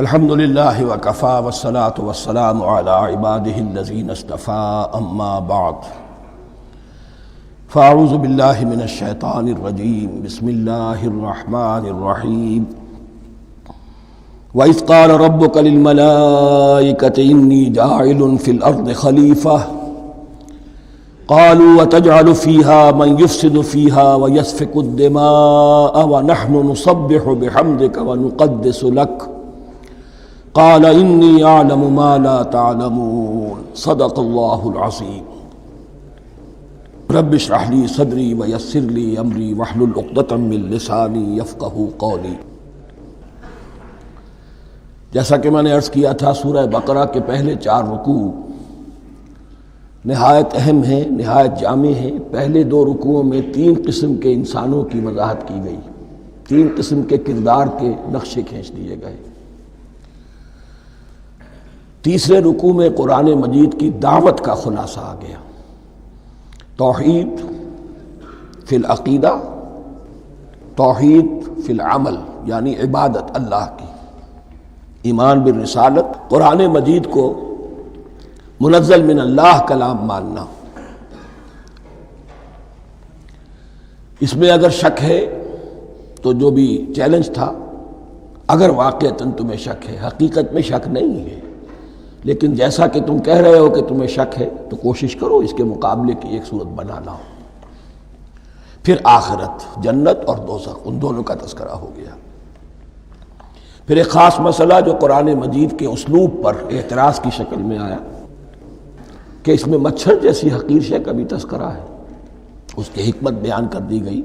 الحمد للہ وکفیٰ والصلاة والسلام علی عبادہ الذین اصطفیٰ اما بعد فاعوذ باللہ من الشیطان الرجیم بسم اللہ الرحمن الرحیم وَإِذْ قَالَ رَبُّكَ لِلْمَلَائِكَةِ إِنِّي جَاعِلٌ فِي الْأَرْضِ خَلِيفَةً قَالُوا وَتَجْعَلُ فِيهَا مَنْ يُفْسِدُ فِيهَا وَيَسْفِكُ الدِّمَاءَ وَنَحْنُ نُسَبِّحُ بِحَمْدِكَ وَنُقَدِّسُ لَكَ قال انی اعلم ما لا تعلمون صدق اللہ العظیم رب اشرح لی صدری ویسر لی امری واحلل عقدۃ من لسانی یفقہوا قولی۔ جیسا کہ میں نے عرض کیا تھا، سورہ بقرہ کے پہلے 4 رکوع نہایت اہم ہیں، نہایت جامع ہیں۔ پہلے 2 رکوعوں میں 3 قسم کے انسانوں کی وضاحت کی گئی، 3 قسم کے کردار کے نقشے کھینچ دیے گئے۔ تیسرے رکوع میں قرآن مجید کی دعوت کا خلاصہ آ گیا، توحید فی العقیدہ، توحید فی العمل، یعنی عبادت اللہ کی، ایمان بالرسالت، قرآن مجید کو منزل من اللہ کلام ماننا۔ اس میں اگر شک ہے تو جو بھی چیلنج تھا، اگر واقعتاً تمہیں شک ہے، حقیقت میں شک نہیں ہے، لیکن جیسا کہ تم کہہ رہے ہو کہ تمہیں شک ہے تو کوشش کرو اس کے مقابلے کی ایک صورت بنا لاؤ۔ پھر آخرت، جنت اور دوزخ، ان دونوں کا تذکرہ ہو گیا۔ پھر ایک خاص مسئلہ جو قرآن مجید کے اسلوب پر اعتراض کی شکل میں آیا کہ اس میں مچھر جیسی حقیر شے کا بھی تذکرہ ہے، اس کی حکمت بیان کر دی گئی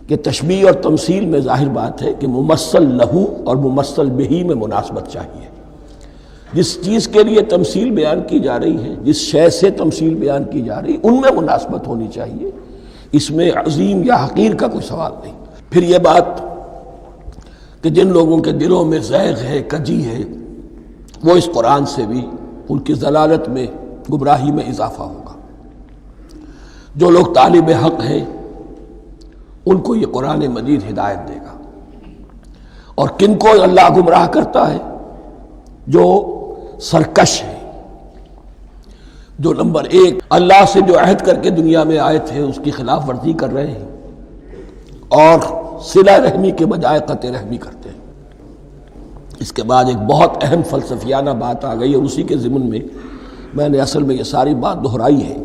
کہ تشبیہ اور تمثیل میں ظاہر بات ہے کہ ممثل لہو اور ممثل بہی میں مناسبت چاہیے۔ جس چیز کے لیے تمثیل بیان کی جا رہی ہے، جس شے سے تمثیل بیان کی جا رہی ہے، ان میں مناسبت ہونی چاہیے، اس میں عظیم یا حقیر کا کوئی سوال نہیں۔ پھر یہ بات کہ جن لوگوں کے دلوں میں زیغ ہے، کجی ہے، وہ اس قرآن سے بھی ان کی ضلالت میں، گمراہی میں اضافہ ہوگا۔ جو لوگ طالب حق ہیں ان کو یہ قرآن مجید ہدایت دے گا، اور کن کو اللہ گمراہ کرتا ہے؟ جو سرکش ہے، جو نمبر 1 اللہ سے جو عہد کر کے دنیا میں آئے تھے اس کی خلاف ورزی کر رہے ہیں اور صلہ رحمی کے بجائے قطع رحمی کرتے ہیں۔ اس کے بعد ایک بہت اہم فلسفیانہ بات آ گئی، اور اسی کے ضمن میں میں نے اصل میں یہ ساری بات دہرائی ہے۔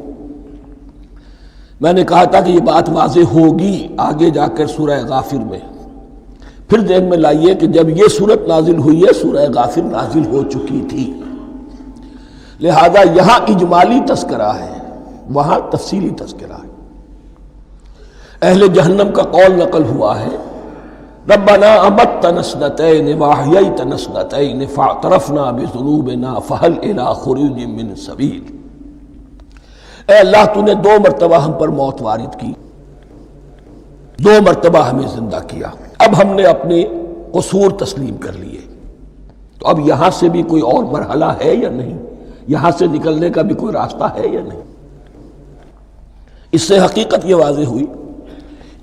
میں نے کہا تھا کہ یہ بات واضح ہوگی آگے جا کر سورہ غافر میں۔ پھر ذہن میں لائیے کہ جب یہ صورت نازل ہوئی ہے، سورہ غافر نازل ہو چکی تھی، لہذا یہاں اجمالی تذکرہ ہے، وہاں تفصیلی تذکرہ ہے۔ اہل جہنم کا قول نقل ہوا ہے، ربنا امتنا اثنتین واحییتنا اثنتین فاعترفنا بذنوبنا فہل الی خروج من سبیل۔ اے اللہ، تو نے 2 مرتبہ ہم پر موت وارد کی، 2 مرتبہ ہمیں زندہ کیا، اب ہم نے اپنے قصور تسلیم کر لیے، تو اب یہاں سے بھی کوئی اور مرحلہ ہے یا نہیں؟ یہاں سے نکلنے کا بھی کوئی راستہ ہے یا نہیں؟ اس سے حقیقت یہ واضح ہوئی،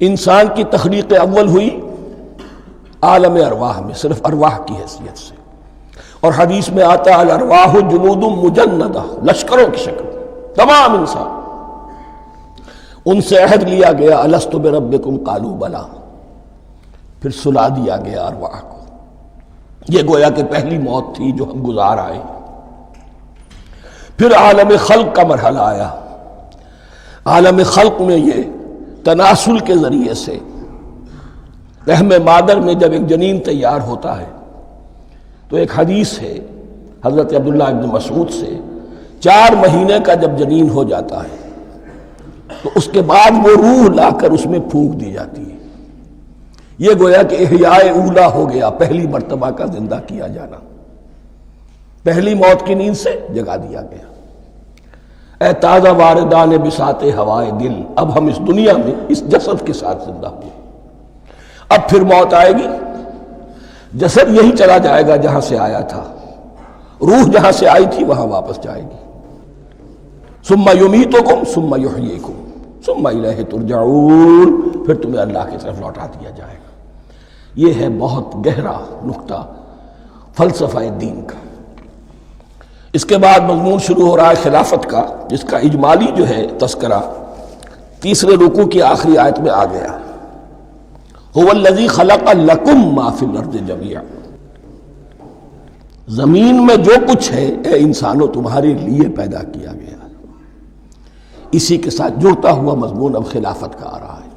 انسان کی تخلیق اول ہوئی عالم ارواح میں، صرف ارواح کی حیثیت سے، اور حدیث میں آتا ہے الارواح جنود مجندہ، لشکروں کی شکل، تمام انسان۔ ان سے عہد لیا گیا الست بربکم قالوا بلی، پھر سلا دیا گیا ارواح کو۔ یہ گویا کہ پہلی موت تھی جو ہم گزار آئے۔ پھر عالم خلق کا مرحلہ آیا۔ عالم خلق میں یہ تناسل کے ذریعے سے رحم مادر میں جب ایک جنین تیار ہوتا ہے تو ایک حدیث ہے حضرت عبداللہ ابن مسعود سے، 4 مہینے کا جب جنین ہو جاتا ہے تو اس کے بعد وہ روح لا کر اس میں پھونک دی جاتی ہے۔ یہ گویا کہ احیاء اولا ہو گیا، پہلی مرتبہ کا زندہ کیا جانا، پہلی موت کی نیند سے جگا دیا گیا۔ اے تازہ واردان بساط ہوائے دل، اب ہم اس دنیا میں اس جسد کے ساتھ زندہ ہوئے، اب پھر موت آئے گی، جسد یہی چلا جائے گا جہاں سے آیا تھا، روح جہاں سے آئی تھی وہاں واپس جائے گی۔ ثم یمیتکم ثم یحییکم ثم الیہ ترجعون، پھر تمہیں اللہ کی طرف لوٹا دیا جائے گا۔ یہ ہے بہت گہرا نقطہ، فلسفہ دین کا۔ اس کے بعد مضمون شروع ہو رہا ہے خلافت کا، جس کا اجمالی جو ہے تذکرہ تیسرے رکوع کی آخری آیت میں آ گیا۔ هو الذی خلق لکم ما فی الارض جمیعا، زمین میں جو کچھ ہے اے انسانوں تمہارے لیے پیدا کیا گیا۔ اسی کے ساتھ جڑتا ہوا مضمون اب خلافت کا آ رہا ہے۔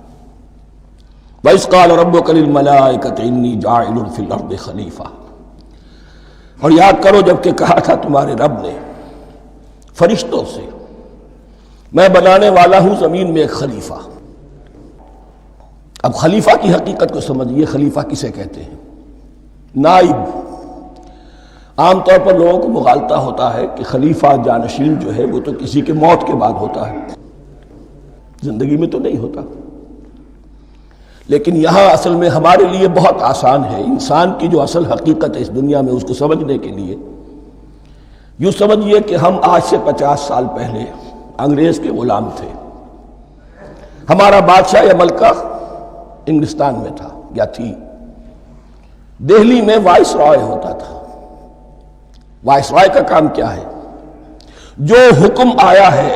وَإِذْ قَالَ رَبُّكَ لِلْمَلَائِكَةِ إِنِّي جَاعِلٌ فِي الْأَرْضِ خَلِيفَةً، اور یاد کرو جب کہ کہا تھا تمہارے رب نے فرشتوں سے میں بنانے والا ہوں زمین میں ایک خلیفہ۔ اب خلیفہ کی حقیقت کو سمجھیے، خلیفہ کسے کہتے ہیں؟ نائب۔ عام طور پر لوگوں کو مغالطہ ہوتا ہے کہ خلیفہ جانشین جو ہے وہ تو کسی کے موت کے بعد ہوتا ہے، زندگی میں تو نہیں ہوتا۔ لیکن یہاں اصل میں ہمارے لیے بہت آسان ہے، انسان کی جو اصل حقیقت ہے اس دنیا میں اس کو سمجھنے کے لیے یوں سمجھیے کہ ہم آج سے 50 سال پہلے انگریز کے غلام تھے۔ ہمارا بادشاہ یا ملکہ انگلستان میں تھا یا تھی، دہلی میں وائس رائے ہوتا تھا۔ وائس رائے کا کام کیا ہے؟ جو حکم آیا ہے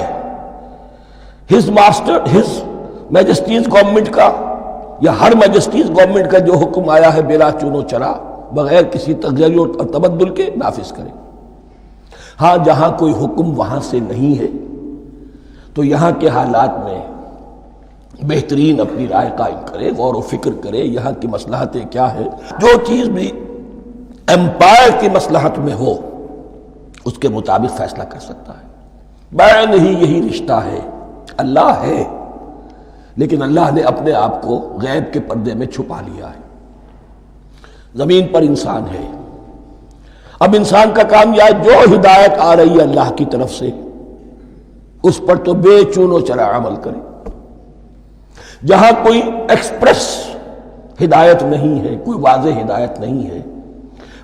ہز میجسٹیز گورنمنٹ کا یا ہر میجسٹیز گورنمنٹ کا جو حکم آیا ہے بلا چون و چرا بغیر کسی تغیر اور تبدل کے نافذ کرے۔ ہاں جہاں کوئی حکم وہاں سے نہیں ہے تو یہاں کے حالات میں بہترین اپنی رائے قائم کرے، غور و فکر کرے، یہاں کی مصلحتیں کیا ہے، جو چیز بھی امپائر کی مصلحت میں ہو اس کے مطابق فیصلہ کر سکتا ہے۔ بین ہی یہی رشتہ ہے، اللہ ہے لیکن اللہ نے اپنے آپ کو غیب کے پردے میں چھپا لیا ہے۔ زمین پر انسان ہے، اب انسان کا کام یہ ہے جو ہدایت آ رہی ہے اللہ کی طرف سے اس پر تو بے چون و چرا عمل کرے۔ جہاں کوئی ایکسپریس ہدایت نہیں ہے، کوئی واضح ہدایت نہیں ہے،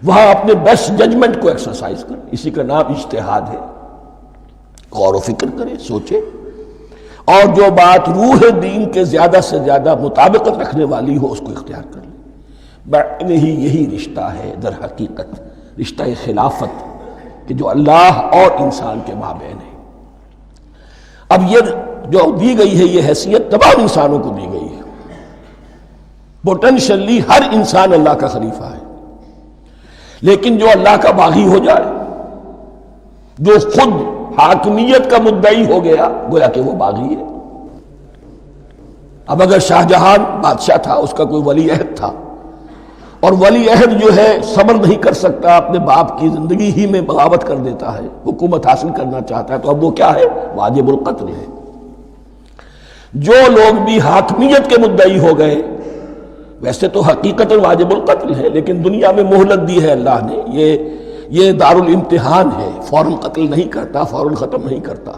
وہاں اپنے بیسٹ ججمنٹ کو ایکسرسائز کرے، اسی کا نام اجتہاد ہے۔ غور و فکر کرے، سوچے، اور جو بات روح دین کے زیادہ سے زیادہ مطابقت رکھنے والی ہو اس کو اختیار کر لے۔ بین ہی یہی رشتہ ہے در حقیقت رشتہ خلافت کہ جو اللہ اور انسان کے مابین ہے۔ اب یہ جو دی گئی ہے یہ حیثیت تمام انسانوں کو دی گئی ہے، پوٹینشلی ہر انسان اللہ کا خلیفہ ہے، لیکن جو اللہ کا باغی ہو جائے، جو خود حاکمیت کا مدعی ہو گیا گویا کہ وہ باغی ہے۔ اب اگر شاہ جہان بادشاہ تھا، اس کا کوئی ولی عہد تھا، اور ولی عہد جو ہے صبر نہیں کر سکتا، اپنے باپ کی زندگی ہی میں بغاوت کر دیتا ہے، حکومت حاصل کرنا چاہتا ہے، تو اب وہ کیا ہے؟ واجب القتل ہے۔ جو لوگ بھی حاکمیت کے مدعی ہو گئے ویسے تو حقیقت واجب القتل ہے، لیکن دنیا میں مہلت دی ہے اللہ نے، یہ دار الامتحان ہے، فوراً قتل نہیں کرتا، فوراً ختم نہیں کرتا۔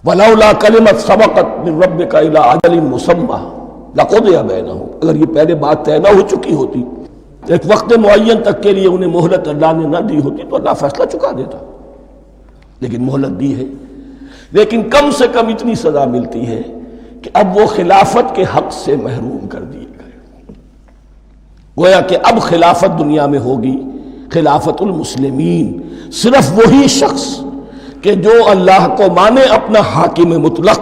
وَلَوْلَا كَلِمَةٌ سَبَقَتْ مِن رَبِّكَ إِلَىٰ أَجَلٍ مُّسَمًّى لَقُضِيَ بَيْنَهُمْ، اگر یہ پہلے بات طے نہ ہو چکی ہوتی، ایک وقت معین تک کے لیے انہیں مہلت اللہ نے نہ دی ہوتی تو اللہ فیصلہ چکا دیتا، لیکن مہلت دی ہے۔ لیکن کم سے کم اتنی سزا ملتی ہے کہ اب وہ خلافت کے حق سے محروم کر دیے گئے۔ گویا کہ اب خلافت دنیا میں ہوگی خلافت المسلمین، صرف وہی شخص کہ جو اللہ کو مانے اپنا حاکم مطلق،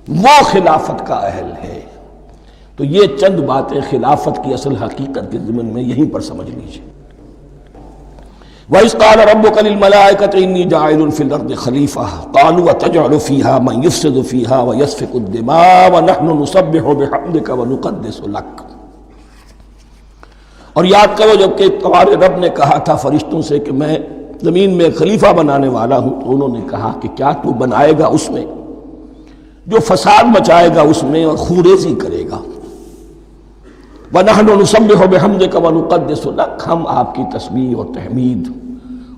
وہ خلافت کا اہل ہے۔ تو یہ چند باتیں خلافت کی اصل حقیقت کے ضمن میں یہیں پر سمجھ لیجیے۔ وَإِذْ قَالَ رَبُّكَ لِلْمَلَائِكَةِ إِنِّي جَاعِلٌ فِي الْأَرْضِ خَلِيفَةً قَالُوا أَتَجْعَلُ فِيهَا مَن يُفْسِدُ فِيهَا وَيَسْفِكُ الدِّمَاءَ وَنَحْنُ نُسَبِّحُ بِحَمْدِكَ وَنُقَدِّسُ لَكَ۔ اور یاد کرو جب کہ تمہارے رب نے کہا تھا فرشتوں سے کہ میں زمین میں خلیفہ بنانے والا ہوں، تو انہوں نے کہا کہ کیا تو بنائے گا اس میں جو فساد مچائے گا اس میں اور خوریزی کرے گا۔ وَنَحْنُ نُسَبِّحُ بِحَمْدِكَ وَنُقَدِّسُ لَكَ، ہم آپ کی تسبیح اور تحمید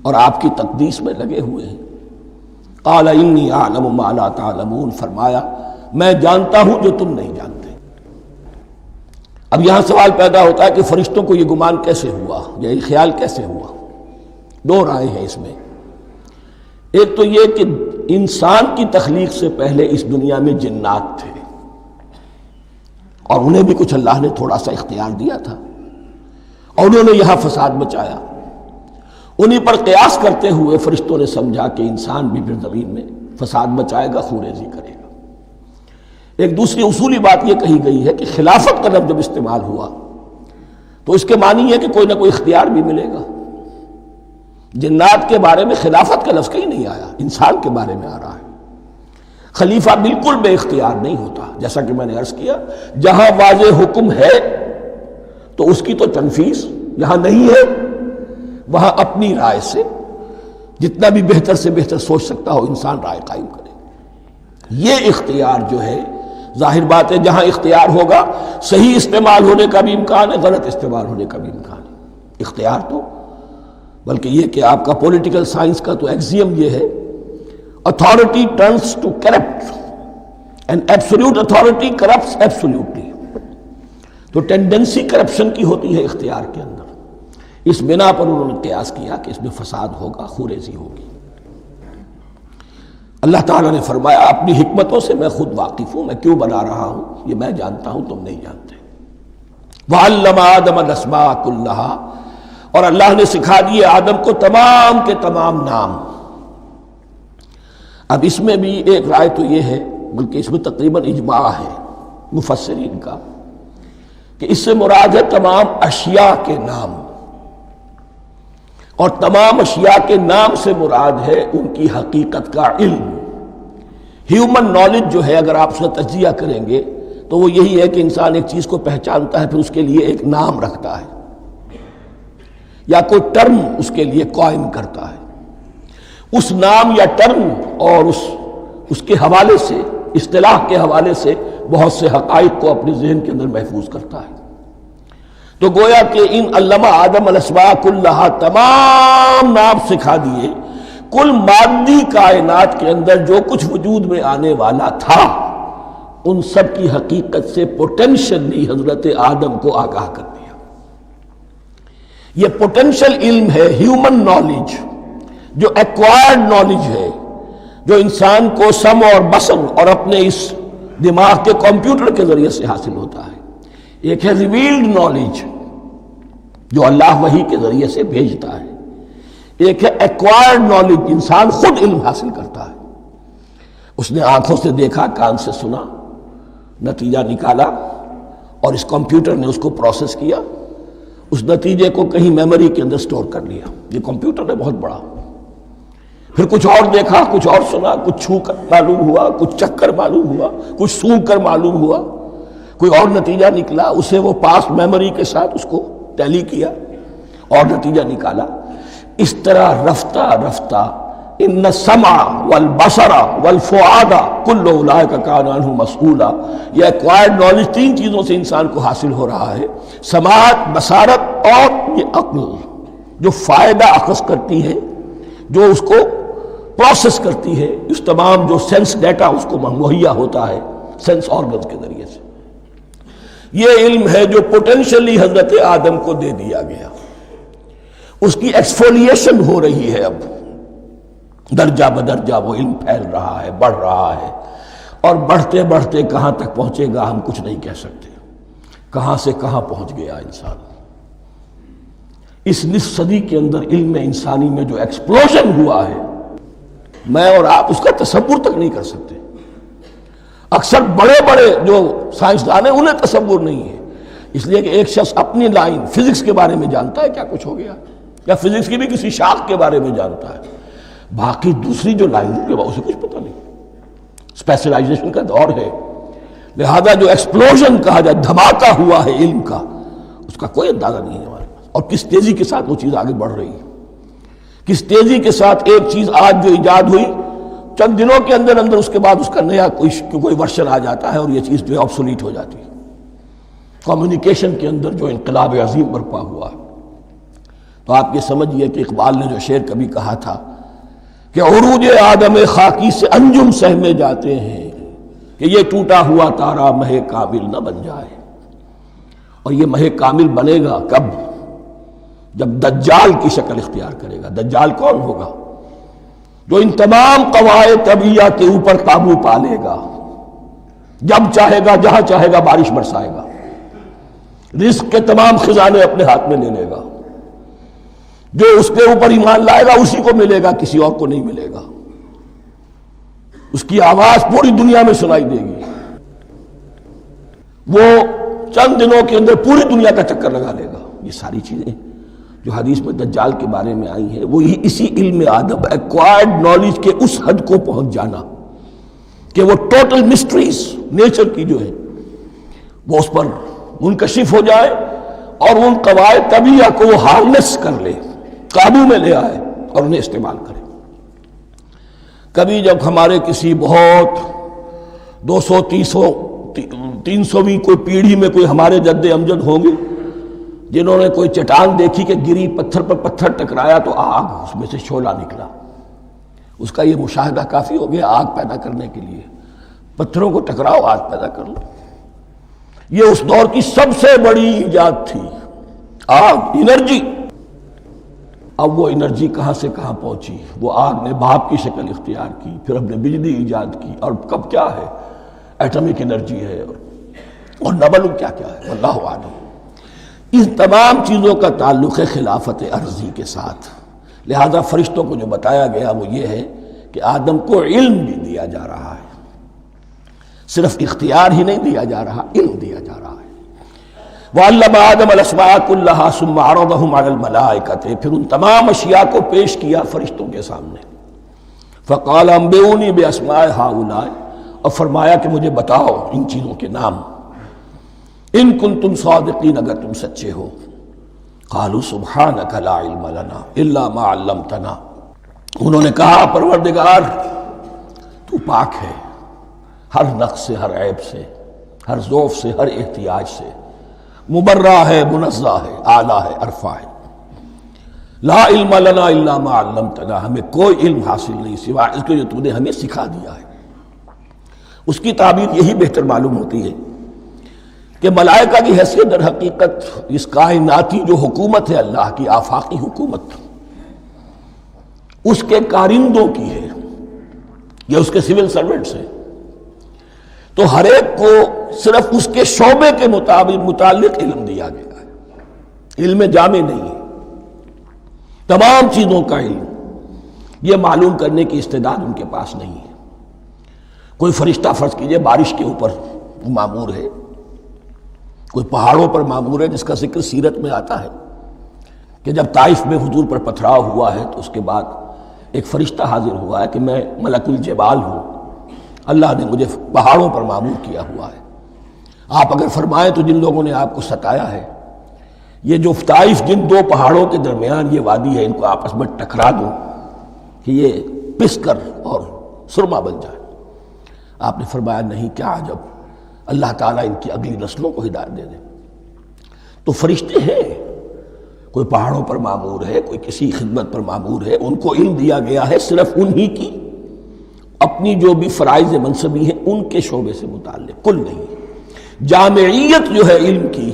اور آپ کی تقدیس میں لگے ہوئے ہیں۔ قَالَ إِنِّي أَعْلَمُ مَا لَا تَعْلَمُونَ، فرمایا میں جانتا ہوں جو تم نہیں جانتے۔ اب یہاں سوال پیدا ہوتا ہے کہ فرشتوں کو یہ گمان کیسے ہوا، یہ خیال کیسے ہوا؟ دو رائے ہیں اس میں۔ ایک تو یہ کہ انسان کی تخلیق سے پہلے اس دنیا میں جنات تھے اور انہیں بھی کچھ اللہ نے تھوڑا سا اختیار دیا تھا، اور انہوں نے یہاں فساد مچایا. انہی پر قیاس کرتے ہوئے فرشتوں نے سمجھا کہ انسان بھی پھر زمین میں فساد مچائے گا، خوریزی کرے گا. ایک دوسری اصولی بات یہ کہی گئی ہے کہ خلافت کا لفظ جب استعمال ہوا تو اس کے معنی ہے کہ کوئی نہ کوئی اختیار بھی ملے گا. جنات کے بارے میں خلافت کا لفظ کہیں نہیں آیا، انسان کے بارے میں آ رہا ہے. خلیفہ بالکل بے اختیار نہیں ہوتا، جیسا کہ میں نے عرض کیا جہاں واضح حکم ہے تو اس کی تو تنفیذ، جہاں نہیں ہے وہاں اپنی رائے سے جتنا بھی بہتر سے بہتر سوچ سکتا ہو انسان رائے قائم کرے. یہ اختیار جو ہے ظاہر بات ہے جہاں اختیار ہوگا صحیح استعمال ہونے کا بھی امکان ہے، غلط استعمال ہونے کا بھی امکان ہے. اختیار تو بلکہ یہ کہ آپ کا پولیٹیکل سائنس کا تو ایکسیم یہ ہے authority turns to corrupt and absolute authority corrupts absolutely. تو ٹینڈنسی کرپشن کی ہوتی ہے اختیار کے اندر. اس بنا پر انہوں نے قیاس کیا کہ اس میں فساد ہوگا، خوریزی ہوگی. اللہ تعالیٰ نے فرمایا اپنی حکمتوں سے میں خود واقف ہوں، میں کیوں بنا رہا ہوں یہ میں جانتا ہوں، تم نہیں جانتے. وَعَلَّمَ آدَمَ الْأَسْمَاءَ كُلَّهَا، اور اللہ نے سکھا دیے آدم کو تمام کے تمام نام. اب اس میں بھی ایک رائے تو یہ ہے، بلکہ اس میں تقریباً اجماع ہے مفسرین کا، کہ اس سے مراد ہے تمام اشیاء کے نام، اور تمام اشیاء کے نام سے مراد ہے ان کی حقیقت کا علم. ہیومن نالج جو ہے اگر آپ اس کا تجزیہ کریں گے تو وہ یہی ہے کہ انسان ایک چیز کو پہچانتا ہے پھر اس کے لیے ایک نام رکھتا ہے یا کوئی ٹرم اس کے لیے قائم کرتا ہے. اس نام یا ٹرم اور اس کے حوالے سے، اصطلاح کے حوالے سے بہت سے حقائق کو اپنے ذہن کے اندر محفوظ کرتا ہے. تو گویا کہ ان علمہ آدم الاسماء کلہا تمام نام سکھا دیے کل مادی کائنات کے اندر جو کچھ وجود میں آنے والا تھا ان سب کی حقیقت سے پوٹینشلی حضرت آدم کو آگاہ کر دیا. یہ پوٹینشل علم ہے، ہیومن نالج، جو ایکوائرڈ نالج ہے، جو انسان کو سم اور بسم اور اپنے اس دماغ کے کمپیوٹر کے ذریعے سے حاصل ہوتا ہے. ایک ہے ریویلڈ نالج جو اللہ وحی کے ذریعے سے بھیجتا ہے. ایک ہے ایکوائرڈ نالج، انسان خود علم حاصل کرتا ہے. اس نے آنکھوں سے دیکھا، کان سے سنا، نتیجہ نکالا اور اس کمپیوٹر نے اس کو پروسیس کیا، اس نتیجے کو کہیں میموری کے اندر سٹور کر لیا. یہ کمپیوٹر ہے بہت بڑا. پھر کچھ اور دیکھا، کچھ اور سنا، کچھ چھو کر معلوم ہوا، کچھ چکھ کر معلوم ہوا، کچھ سونگھ کر معلوم ہوا، کوئی اور نتیجہ نکلا، اسے وہ پاس میموری کے ساتھ اس کو ٹیلی کیا اور نتیجہ نکالا. اس طرح رفتہ رفتہ ان السمع والبصر والفؤاد کل اولئک کان عنہ مسئولا. یہ ایکوائرڈ نالج تین چیزوں سے انسان کو حاصل ہو رہا ہے، سماعت، بصارت اور یہ عقل جو فائدہ اخذ کرتی ہے، جو اس کو پروسیس کرتی ہے، اس تمام جو سینس ڈیٹا اس کو مہیا ہوتا ہے سینس آرگنز کے ذریعے سے. یہ علم ہے جو پوٹینشلی حضرت آدم کو دے دیا گیا. اس کی ایکسفولیشن ہو رہی ہے، اب درجہ بدرجہ وہ علم پھیل رہا ہے، بڑھ رہا ہے، اور بڑھتے بڑھتے کہاں تک پہنچے گا ہم کچھ نہیں کہہ سکتے. کہاں سے کہاں پہنچ گیا انسان. اس نصف صدی کے اندر علم انسانی میں جو ایکسپلوژن ہوا ہے میں اور آپ اس کا تصور تک نہیں کر سکتے. اکثر بڑے بڑے جو سائنسدان ہیں انہیں تصور نہیں ہے، اس لیے کہ ایک شخص اپنی لائن فزکس کے بارے میں جانتا ہے کیا کچھ ہو گیا، یا فزکس کی بھی کسی شاخ کے بارے میں جانتا ہے، باقی دوسری جو لائن ہے اسے کچھ پتہ نہیں. اسپیشلائزیشن کا دور ہے، لہذا جو ایکسپلوژن کہا جائے، دھماکہ ہوا ہے علم کا، اس کا کوئی اندازہ نہیں ہے ہمارے پاس. اور کس تیزی کے ساتھ وہ چیز آگے بڑھ رہی ہے، کس تیزی کے ساتھ ایک چیز آج جو ایجاد ہوئی چند دنوں کے اندر اندر اس کے بعد اس کا نیا کوئی ورشن آ جاتا ہے اور یہ چیز جو ہے آبسولیٹ ہو جاتی ہے. کمیونیکیشن کے اندر جو انقلاب عظیم برپا ہوا. تو آپ یہ سمجھیے کہ اقبال نے جو شعر کبھی کہا تھا کہ عروج آدم خاکی سے انجم سہمے جاتے ہیں کہ یہ ٹوٹا ہوا تارا مہ کامل نہ بن جائے. اور یہ مہ کامل بنے گا کب؟ جب دجال کی شکل اختیار کرے گا. دجال کون ہوگا؟ جو ان تمام قواعد طبیعہ کے اوپر قابو پا لے گا، جب چاہے گا جہاں چاہے گا بارش برسائے گا. رزق کے تمام خزانے اپنے ہاتھ میں لے لے گا، جو اس کے اوپر ایمان لائے گا اسی کو ملے گا، کسی اور کو نہیں ملے گا، اس کی آواز پوری دنیا میں سنائی دے گی، وہ چند دنوں کے اندر پوری دنیا کا چکر لگا لے گا۔ یہ ساری چیزیں جو حدیث میں دجال کے بارے میں آئی ہیں وہ اسی علم آدم ایکوائرڈ نالج کے اس حد کو پہنچ جانا کہ وہ ٹوٹل مسٹریز نیچر کی جو ہے وہ اس پر منکشف ہو جائے اور ان قواعد طبیعہ کو وہ ہارنس کر لے، قابو میں لے آئے اور انہیں استعمال کرے۔ کبھی جب ہمارے کسی بہت 200-300ویں کوئی پیڑھی میں کوئی ہمارے جد امجد ہوں گے جنہوں نے کوئی چٹان دیکھی کہ گری، پتھر پر پتھر ٹکرایا تو آگ اس میں سے شعلہ نکلا، اس کا یہ مشاہدہ کافی ہو گیا آگ پیدا کرنے کے لیے۔ پتھروں کو ٹکراؤ، آگ پیدا کر لو۔ یہ اس دور کی سب سے بڑی ایجاد تھی، آگ، انرجی۔ اب وہ انرجی کہاں سے کہاں پہنچی؟ وہ آگ نے بھاپ کی شکل اختیار کی، پھر ہم نے بجلی ایجاد کی، اور کب کیا ہے، ایٹمک انرجی ہے، اور نہ معلوم کیا کیا ہے، واللہ اعلم۔ ان تمام چیزوں کا تعلق ہے خلافت ارضی کے ساتھ، لہذا فرشتوں کو جو بتایا گیا وہ یہ ہے کہ آدم کو علم بھی دیا جا رہا ہے، صرف اختیار ہی نہیں دیا جا رہا، علم دیا جا رہا ہے۔ وَعَلَّمَ آدَمَ الْأَسْمَاءَ كُلَّهَا ثُمَّ عَرَضَهُمْ عَلَى الْمَلَائِكَةِ، پھر ان تمام اشیاء کو پیش کیا فرشتوں کے سامنے۔ فَقَالَ أَنبِئُونِي بِأَسْمَاءِ هَؤُلَاءِ، اور فرمایا کہ مجھے بتاؤ ان چیزوں کے نام، ان کنتم صادقین، اگر تم سچے ہو۔ قالوا سبحانک لا علم لنا الا ما علمتنا، انہوں نے کہا پروردگار تو پاک ہے ہر نقص سے، ہر عیب سے، ہر ضعف سے، ہر احتیاج سے، مبرہ ہے، منزہ ہے، اعلیٰ ہے، ارفع ہے۔ لا علم لنا الا ما علمتنا، ہمیں کوئی علم حاصل نہیں سوائے اس کے جو تو نے ہمیں سکھا دیا ہے۔ اس کی تعبیر یہی بہتر معلوم ہوتی ہے کہ ملائکہ کی حیثیت در حقیقت اس کائناتی جو حکومت ہے اللہ کی آفاقی حکومت، اس کے کارندوں کی ہے، یہ اس کے سول سرونٹس ہیں، تو ہر ایک کو صرف اس کے شعبے کے متعلق علم دیا گیا ہے، علم جامع نہیں ہے، تمام چیزوں کا علم یہ معلوم کرنے کی استعداد ان کے پاس نہیں ہے۔ کوئی فرشتہ فرض کیجئے بارش کے اوپر مامور ہے، کوئی پہاڑوں پر مامور ہے، جس کا ذکر سیرت میں آتا ہے کہ جب طائف میں حضور پر پتھراؤ ہوا ہے تو اس کے بعد ایک فرشتہ حاضر ہوا ہے کہ میں ملک الجبال ہوں، اللہ نے مجھے پہاڑوں پر مامور کیا ہوا ہے، آپ اگر فرمائیں تو جن لوگوں نے آپ کو ستایا ہے، یہ جو طائف جن دو پہاڑوں کے درمیان یہ وادی ہے، ان کو آپس میں ٹکرا دو کہ یہ پس کر اور سرما بن جائے۔ آپ نے فرمایا نہیں، کیا عجب، اللہ تعالیٰ ان کی اگلی نسلوں کو ہدایت دے دے۔ تو فرشتے ہیں، کوئی پہاڑوں پر مامور ہے، کوئی کسی خدمت پر مامور ہے، ان کو علم دیا گیا ہے صرف انہی کی اپنی جو بھی فرائض منصبی ہیں ان کے شعبے سے متعلق، کل نہیں۔ جامعیت جو ہے علم کی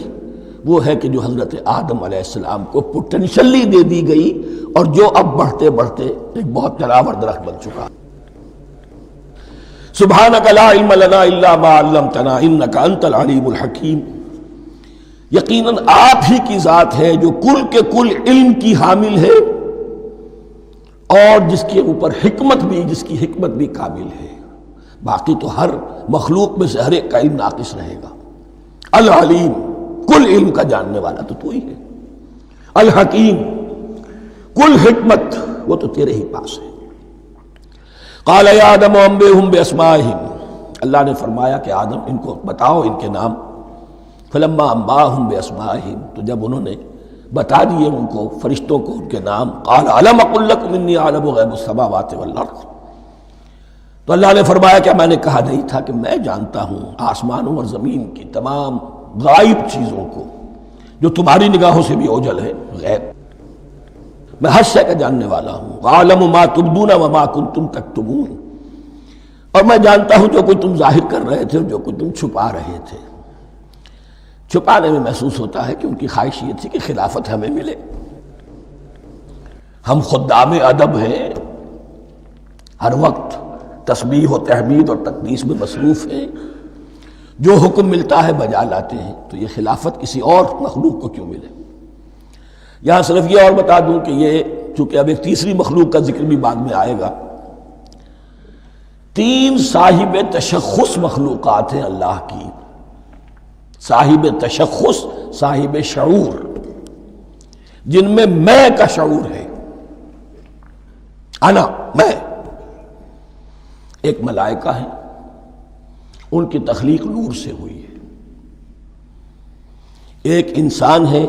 وہ ہے کہ جو حضرت آدم علیہ السلام کو پوٹینشلی دے دی گئی اور جو اب بڑھتے بڑھتے ایک بہت جلاور درخت بن چکا۔ سبحانک لا علم لنا الا ما علمتنا انک انت العلیم الحکیم، یقیناً آپ ہی کی ذات ہے جو کل کے کل علم کی حامل ہے اور جس کے اوپر حکمت بھی، جس کی حکمت بھی کامل ہے، باقی تو ہر مخلوق میں سے ہر ایک کا علم ناقص رہے گا۔ العلیم، کل علم کا جاننے والا تو ہی ہے، الحکیم، کل حکمت وہ تو تیرے ہی پاس ہے۔ قال یا آدم انبئہم باسمائہم، اللہ نے فرمایا کہ آدم ان کو بتاؤ ان کے نام۔ فلما انباہم باسمائہم، تو جب انہوں نے بتا دیے ان کو، فرشتوں کو، ان کے نام، قال الم اقل لکم انی اعلم غیب السماوات والارض، تو اللہ نے فرمایا کہ میں نے کہا نہیں تھا کہ میں جانتا ہوں آسمانوں اور زمین کی تمام غائب چیزوں کو جو تمہاری نگاہوں سے بھی اوجھل ہے، غیب، میں ہر شے کا جاننے والا ہوں۔ وَأَعْلَمُ مَا تُبْدُونَ وَمَا كُنْتُمْ تَكْتُمُونَ، اور میں جانتا ہوں جو کوئی تم ظاہر کر رہے تھے اور جو کوئی تم چھپا رہے تھے۔ چھپانے میں محسوس ہوتا ہے کہ ان کی خواہش یہ تھی کہ خلافت ہمیں ملے، ہم خدام ادب ہیں، ہر وقت تسبیح و تحمید اور تقدیس میں مصروف ہیں، جو حکم ملتا ہے بجا لاتے ہیں، تو یہ خلافت کسی اور مخلوق کو کیوں ملے؟ یہاں صرف یہ اور بتا دوں کہ یہ چونکہ اب ایک تیسری مخلوق کا ذکر بھی بعد میں آئے گا، 3 صاحب تشخص مخلوقات ہیں اللہ کی، صاحب تشخص، صاحب شعور، جن میں میں کا شعور ہے، انا، میں۔ ایک ملائکہ ہیں، ان کی تخلیق نور سے ہوئی ہے۔ ایک انسان ہے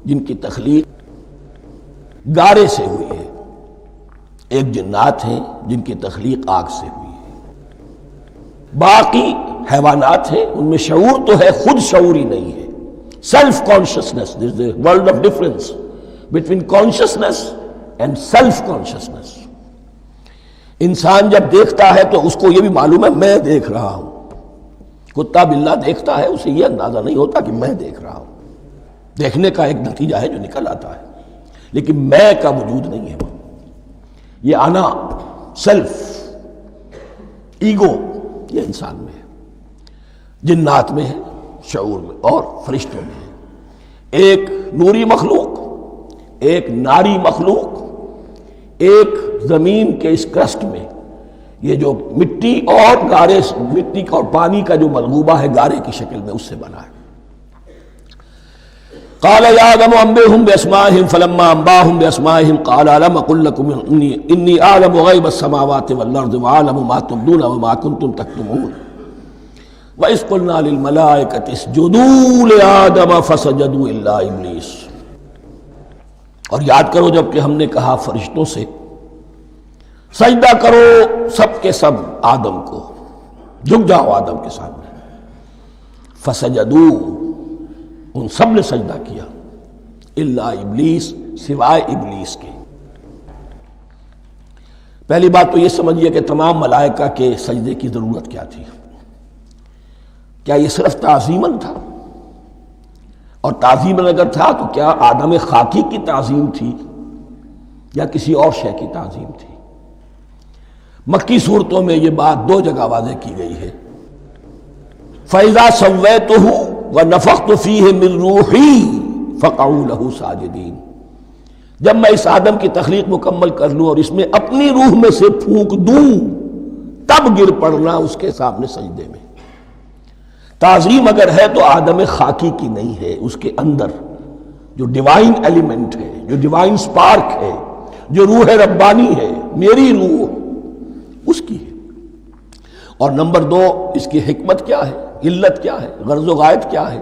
جن کی تخلیق گارے سے ہوئی ہے۔ ایک جنات ہیں جن کی تخلیق آگ سے ہوئی ہے۔ باقی حیوانات ہیں، ان میں شعور تو ہے، خود شعوری نہیں ہے۔ Self consciousness, there is a world of difference between consciousness and self consciousness۔ انسان جب دیکھتا ہے تو اس کو یہ بھی معلوم ہے میں دیکھ رہا ہوں۔ کتا بلہ دیکھتا ہے، اسے یہ اندازہ نہیں ہوتا کہ میں دیکھ رہا ہوں، دیکھنے کا ایک نتیجہ ہے جو نکل آتا ہے، لیکن میں کا وجود نہیں ہے۔ یہ انا، سیلف، ایگو، یہ انسان میں ہے، جنات میں ہے، شعور میں، اور فرشتوں میں ہے۔ ایک نوری مخلوق، ایک ناری مخلوق، ایک زمین کے اس کرسٹ میں، یہ جو مٹی اور گارے، مٹی کا اور پانی کا جو ملغوبہ ہے گارے کی شکل میں، اس سے بنا ہے۔ قال يا آدم انبئهم بأسمائهم فلما انبأهم بأسمائهم قال ألم أقل لكم إني أعلم غيب السماوات والأرض وأعلم ما تبدون وما كنتم تكتمون وإذ قلنا للملائكة اسجدوا لآدم فسجدوا إلا إبليس۔ اور یاد کرو جب کہ ہم نے کہا فرشتوں سے سجدہ کرو سب کے سب آدم کو، جھک جاؤ آدم کے سامنے، فسجدوا، ان سب نے سجدہ کیا، الا ابلیس، سوائے ابلیس کے۔ پہلی بات تو یہ سمجھیے کہ تمام ملائکہ کے سجدے کی ضرورت کیا تھی؟ کیا یہ صرف تعظیماً تھا؟ اور تعظیماً اگر تھا تو کیا آدم خاکی کی تعظیم تھی یا کسی اور شے کی تعظیم تھی؟ مکی صورتوں میں یہ بات 2 جگہ واضح کی گئی ہے۔ فَإِذَا سَوَّيْتُهُ وَنَفَخْتُ فِيهِ مِن رُوحِي فَقَعُوا لَهُ سَاجِدِينَ، جب میں اس آدم کی تخلیق مکمل کر لوں اور اس میں اپنی روح میں سے پھونک دوں، تب گر پڑنا اس کے سامنے سجدے میں۔ تعظیم اگر ہے تو آدم خاکی کی نہیں ہے، اس کے اندر جو ڈیوائن ایلیمنٹ ہے، جو ڈیوائن سپارک ہے، جو روح ربانی ہے، میری روح، اس کی ہے۔ اور نمبر 2، اس کی حکمت کیا ہے، علت کیا ہے، غرض و غایت کیا ہے؟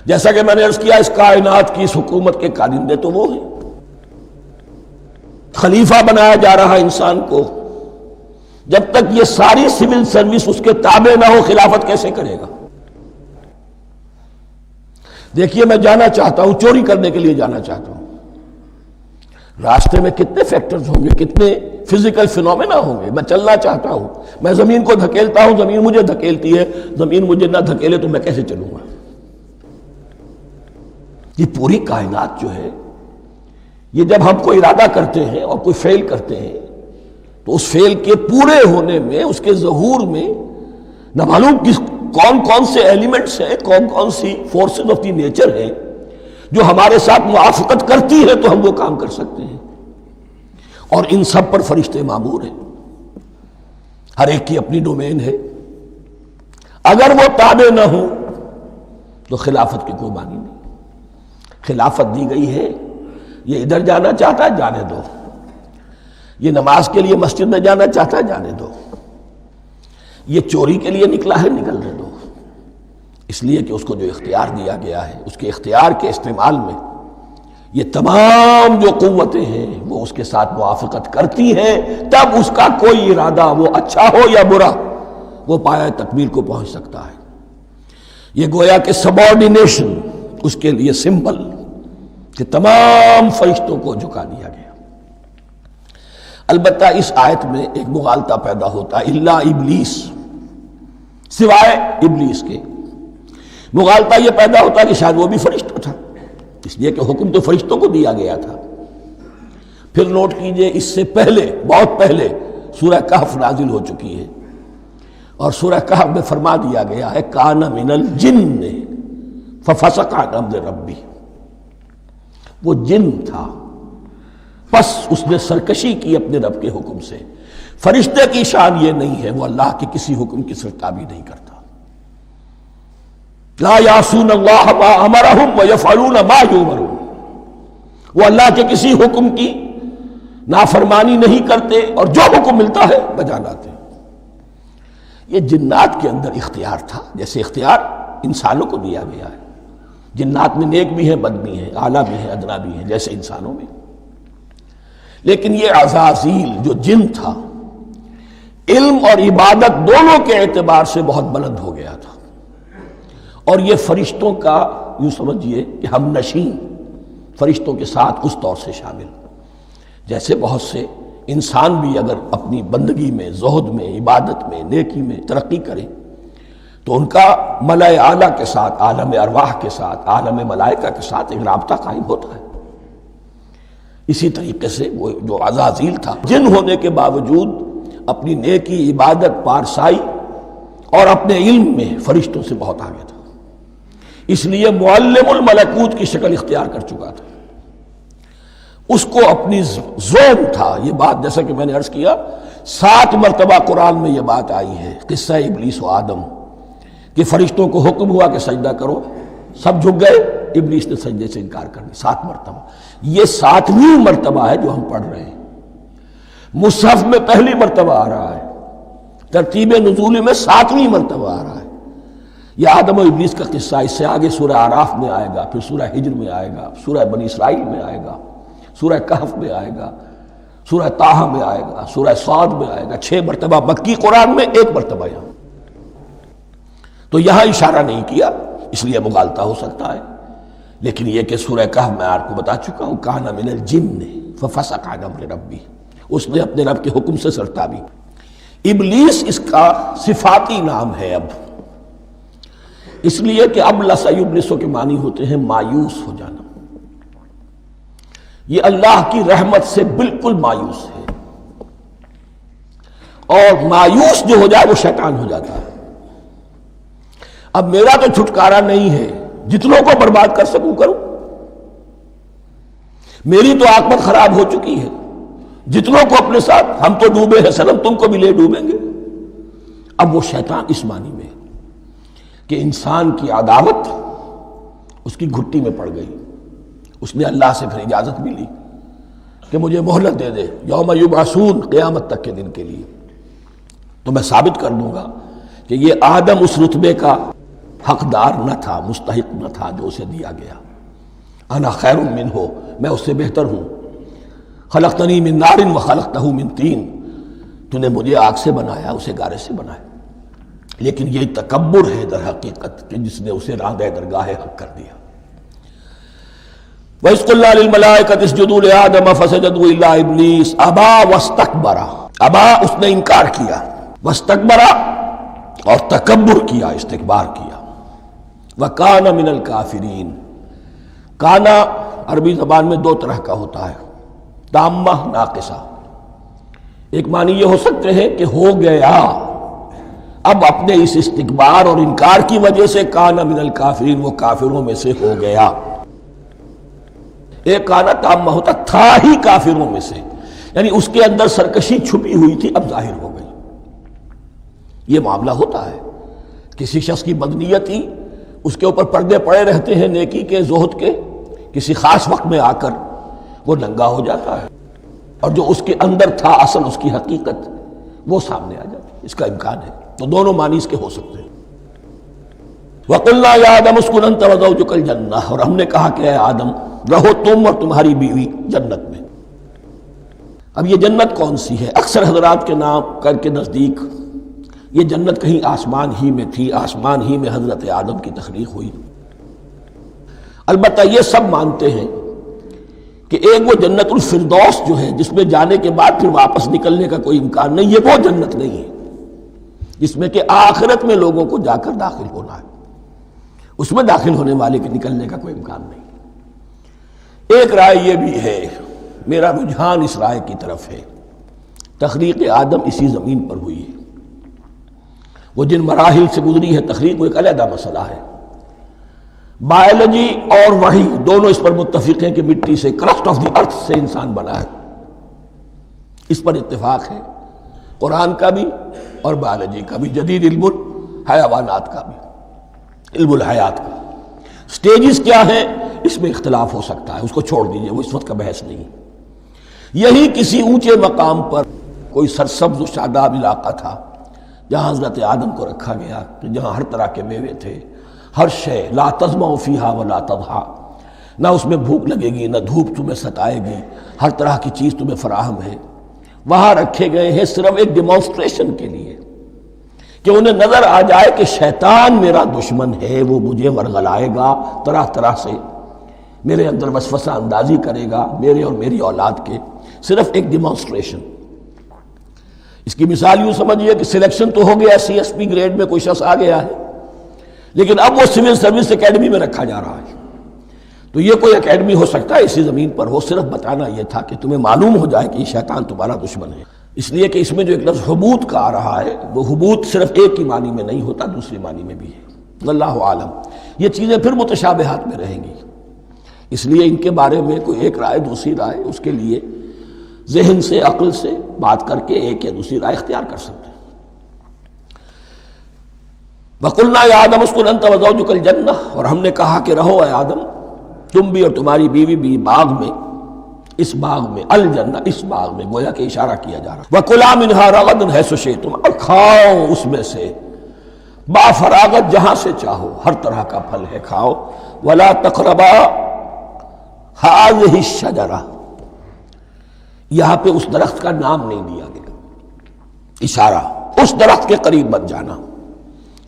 جیسا کہ میں نے عرض کیا، اس کائنات کی اس حکومت کے کارندے تو وہ ہیں۔ خلیفہ بنایا جا رہا انسان کو، جب تک یہ ساری سول سروس اس کے تابع نہ ہو، خلافت کیسے کرے گا؟ دیکھیے میں جانا چاہتا ہوں، چوری کرنے کے لیے جانا چاہتا ہوں، راستے میں کتنے فیکٹرز ہوں گے، کتنے فزیکل فینومینا ہوں گے۔ میں چلنا چاہتا ہوں، میں زمین کو دھکیلتا ہوں، زمین مجھے دھکیلتی ہے، زمین مجھے نہ دھکیلے تو میں کیسے چلوں گا؟ یہ پوری کائنات جو ہے، یہ جب ہم کو ارادہ کرتے ہیں اور کوئی فعل کرتے ہیں تو اس فعل کے پورے ہونے میں، اس کے ظہور میں نہ معلوم کون کون سے ایلیمنٹس ہیں، کون کون سی فورسز آف دی نیچر ہیں جو ہمارے ساتھ موافقت کرتی ہے تو ہم وہ کام کر سکتے ہیں۔ اور ان سب پر فرشتے مامور ہیں، ہر ایک کی اپنی ڈومین ہے۔ اگر وہ تابع نہ ہوں تو خلافت کی کوئی معنی نہیں۔ خلافت دی گئی ہے، یہ ادھر جانا چاہتا ہے جانے دو، یہ نماز کے لیے مسجد میں جانا چاہتا ہے جانے دو، یہ چوری کے لیے نکلا ہے نکلنے دو، اس لیے کہ اس کو جو اختیار دیا گیا ہے، اس کے اختیار کے استعمال میں یہ تمام جو قوتیں ہیں وہ اس کے ساتھ موافقت کرتی ہیں، تب اس کا کوئی ارادہ، وہ اچھا ہو یا برا، وہ پایہ تکمیل کو پہنچ سکتا ہے۔ یہ گویا کہ سبارڈینیشن اس کے لیے سمبل کہ تمام فرشتوں کو جھکا دیا گیا۔ البتہ اس آیت میں ایک مغالطہ پیدا ہوتا ہے، الا ابلیس، سوائے ابلیس کے۔ مغالطہ یہ پیدا ہوتا ہے کہ شاید وہ بھی فرشتہ تھا، اس لیے کہ حکم تو فرشتوں کو دیا گیا تھا۔ پھر نوٹ کیجئے، اس سے پہلے، بہت پہلے سورہ کہف نازل ہو چکی ہے، اور سورہ کہف میں فرما دیا گیا ہے کان من الجن ففسق عن امر ربی، وہ جن تھا پس اس نے سرکشی کی اپنے رب کے حکم سے۔ فرشتے کی شان یہ نہیں ہے، وہ اللہ کے کسی حکم کی سرتابی نہیں کرتا۔ لا یعصون اللہ ما امرہم ویفعلون ما یؤمرون، وہ اللہ کے کسی حکم کی نافرمانی نہیں کرتے اور جو حکم ملتا ہے بجا لاتے۔ یہ جنات کے اندر اختیار تھا، جیسے اختیار انسانوں کو دیا گیا ہے۔ جنات میں نیک بھی ہیں، بد بھی ہیں، اعلیٰ بھی ہیں، ادنا بھی ہیں، جیسے انسانوں میں۔ لیکن یہ عزازیل جو جن تھا، علم اور عبادت دونوں کے اعتبار سے بہت بلند ہو گیا تھا، اور یہ فرشتوں کا یوں سمجھیے کہ ہم نشین، فرشتوں کے ساتھ اس طور سے شامل، جیسے بہت سے انسان بھی اگر اپنی بندگی میں، زہد میں، عبادت میں، نیکی میں ترقی کریں تو ان کا ملائے اعلیٰ کے ساتھ، عالم ارواح کے ساتھ، عالم ملائکہ کے ساتھ ایک رابطہ قائم ہوتا ہے۔ اسی طریقے سے وہ جو عزازیل تھا، جن ہونے کے باوجود اپنی نیکی، عبادت، پارسائی اور اپنے علم میں فرشتوں سے بہت آگے تھا، اس لیے معلم الملکوت کی شکل اختیار کر چکا تھا۔ اس کو اپنی زوم تھا، یہ بات جیسا کہ میں نے عرض کیا 7 مرتبہ قرآن میں یہ بات آئی ہے، قصہ ابلیس و آدم، کہ فرشتوں کو حکم ہوا کہ سجدہ کرو، سب جھک گئے، ابلیس نے سجدے سے انکار کر دیا 7 مرتبہ۔ یہ 7ویں مرتبہ ہے جو ہم پڑھ رہے ہیں، مصحف میں پہلی مرتبہ آ رہا ہے، ترتیب نزول میں 7ویں مرتبہ آ رہا ہے۔ یہ آدم و ابلیس کا قصہ اس سے آگے سورہ اعراف میں آئے گا، پھر سورہ ہجر میں آئے گا، سورہ بنی اسرائیل میں آئے گا، سورہ کہف میں آئے گا، سورہ طٰہٰ میں آئے گا، سورہ صاد میں آئے گا، 6 مرتبہ مکی قرآن میں، 1 مرتبہ یہاں۔ تو یہاں اشارہ نہیں کیا، اس لیے مغالطہ ہو سکتا ہے، لیکن یہ کہ سورہ کہف میں آپ کو بتا چکا ہوں کان من الجن ففسق عن امر ربی، اس نے اپنے رب کے حکم سے سرتابی۔ ابلیس اس کا صفاتی نام ہے اب، اس لیے کہ اب لسیبلسو کے معنی ہوتے ہیں مایوس ہو جانا، یہ اللہ کی رحمت سے بالکل مایوس ہے، اور مایوس جو ہو جائے وہ شیطان ہو جاتا ہے۔ اب میرا تو چھٹکارا نہیں ہے، جتنوں کو برباد کر سکوں کروں، میری تو عاقبت خراب ہو چکی ہے، جتنوں کو اپنے ساتھ، ہم تو ڈوبے ہیں صنم، تم کو بھی لے ڈوبیں گے۔ اب وہ شیطان اس معنی میں کہ انسان کی عداوت اس کی گھٹی میں پڑ گئی، اس نے اللہ سے پھر اجازت بھی لی کہ مجھے مہلت دے دے، یوم یبعثون، قیامت تک کے دن کے لیے، تو میں ثابت کر دوں گا کہ یہ آدم اس رتبے کا حقدار نہ تھا، مستحق نہ تھا جو اسے دیا گیا۔ انا خیر منہ، میں اس سے بہتر ہوں۔ خلقتنی من نار وخلقتہ من طین، تو نے مجھے آگ سے بنایا، اسے گارے سے بنایا۔ لیکن یہ تکبر ہے در حقیقت کہ جس نے اسے راندہ درگاہ حق کر دیا۔ وَإِذْ قُلْنَا لِلْمَلَائِكَةِ اسْجُدُوا لِآدَمَ فَسَجَدُوا إِلَّا إِبْلِيسَ أَبَىٰ وَاسْتَكْبَرَ، ابا اس نے انکار کیا، واستکبر اور تکبر کیا، استکبار کیا، وَكَانَ مِنَ الْكَافِرِينَ۔ کانا عربی زبان میں 2 طرح کا ہوتا ہے، تامہ، ناقصہ۔ ایک معنی یہ ہو سکتے ہیں کہ ہو گیا، اب اپنے اس استکبار اور انکار کی وجہ سے کانا من الکافرین، وہ کافروں میں سے ہو گیا۔ ایک کانا تامہ ہوتا تھا ہی کافروں میں سے، یعنی اس کے اندر سرکشی چھپی ہوئی تھی، اب ظاہر ہو گئی۔ یہ معاملہ ہوتا ہے، کسی شخص کی بدنیتی اس کے اوپر پردے پڑے رہتے ہیں نیکی کے، زہد کے، کسی خاص وقت میں آ کر وہ ننگا ہو جاتا ہے، اور جو اس کے اندر تھا اصل، اس کی حقیقت، وہ سامنے آ جاتی ہے۔ اس کا امکان ہے، تو دونوں معنی اس کے ہو سکتے ہیں۔ وَقُلْنَا يَا آدَمُ اسْكُنْ أَنْتَ وَزَوْجُكَ الْجَنَّةَ، اور ہم نے کہا کہ اے آدم رہو تم اور تمہاری بیوی جنت میں۔ اب یہ جنت کون سی ہے؟ اکثر حضرات کے نام کر کے نزدیک یہ جنت کہیں آسمان ہی میں تھی، آسمان ہی میں حضرت آدم کی تخلیق ہوئی۔ البتہ یہ سب مانتے ہیں کہ ایک وہ جنت الفردوس جو ہے، جس میں جانے کے بعد پھر واپس نکلنے کا کوئی امکان نہیں، یہ وہ جنت نہیں ہے جس میں کہ آخرت میں لوگوں کو جا کر داخل ہونا ہے، اس میں داخل ہونے والے کے نکلنے کا کوئی امکان نہیں۔ ایک رائے یہ بھی ہے، میرا رجحان اس رائے کی طرف ہے، تخلیق آدم اسی زمین پر ہوئی ہے، وہ جن مراحل سے گزری ہے تخلیق وہ ایک علیحدہ مسئلہ ہے۔ بایولوجی اور وحی دونوں اس پر متفق ہیں کہ مٹی سے، کرسٹ آف دی ارتھ سے انسان بنا ہے، اس پر اتفاق ہے قرآن کا بھی اور بایولوجی کا بھی، جدید علم الحیوانات کا بھی، علم الحیات کا۔ سٹیجز کیا ہیں اس میں اختلاف ہو سکتا ہے، اس کو چھوڑ دیجئے، وہ اس وقت کا بحث نہیں۔ یہی کسی اونچے مقام پر کوئی سرسبز و شاداب علاقہ تھا جہاں حضرت آدم کو رکھا گیا، جہاں ہر طرح کے میوے تھے، ہر شے، لا تظمأ فیہا ولا تضحیٰ، نہ اس میں بھوک لگے گی نہ دھوپ تمہیں ستائے گی، ہر طرح کی چیز تمہیں فراہم ہے۔ وہاں رکھے گئے ہیں صرف ایک ڈیمانسٹریشن کے لیے کہ انہیں نظر آ جائے کہ شیطان میرا دشمن ہے، وہ مجھے ورغلائے گا، طرح طرح سے میرے اندر وسوسہ اندازی کرے گا، میرے اور میری اولاد کے، صرف ایک ڈیمانسٹریشن۔ اس کی مثال یوں سمجھیے کہ سلیکشن تو ہو گیا، سی ایس پی گریڈ میں کوئی شخص آ گیا ہے، لیکن اب وہ سول سروس اکیڈمی میں رکھا جا رہا ہے۔ تو یہ کوئی اکیڈمی ہو سکتا ہے اسی زمین پر ہو، صرف بتانا یہ تھا کہ تمہیں معلوم ہو جائے کہ یہ شیطان تمہارا دشمن ہے۔ اس لیے کہ اس میں جو ایک لفظ حبوط کا آ رہا ہے، وہ حبوط صرف ایک ہی معنی میں نہیں ہوتا، دوسری معنی میں بھی ہے۔ واللہ عالم، یہ چیزیں پھر متشابہات میں رہیں گی، اس لیے ان کے بارے میں کوئی ایک رائے دوسری رائے، اس کے لیے ذہن سے، عقل سے بات کر کے ایک یا دوسری رائے اختیار کر سکتے ہیں۔ وَقُلْنَا يَا آدَمُ اسْكُنْ أَنْتَ وَزَوْجُكَ الْجَنَّةَ، اور ہم نے کہا کہ رہو اے آدم، تم بھی اور تمہاری بیوی بھی باغ میں، اس باغ میں، الجنہ، اس باغ میں، گویا کہ اشارہ کیا جا رہا ہے۔ وَكُلَا مِنْهَا رَغَدًا حَيْثُ شِئْتُمْ، اور کھاؤ اس میں سے با فراغت جہاں سے چاہو، ہر طرح کا پھل ہے کھاؤ۔ وَلَا تَقْرَبَا هَٰذِهِ الشَّجَرَةَ، یہاں پہ اس درخت کا نام نہیں دیا گیا، اشارہ، اس درخت کے قریب مت جانا۔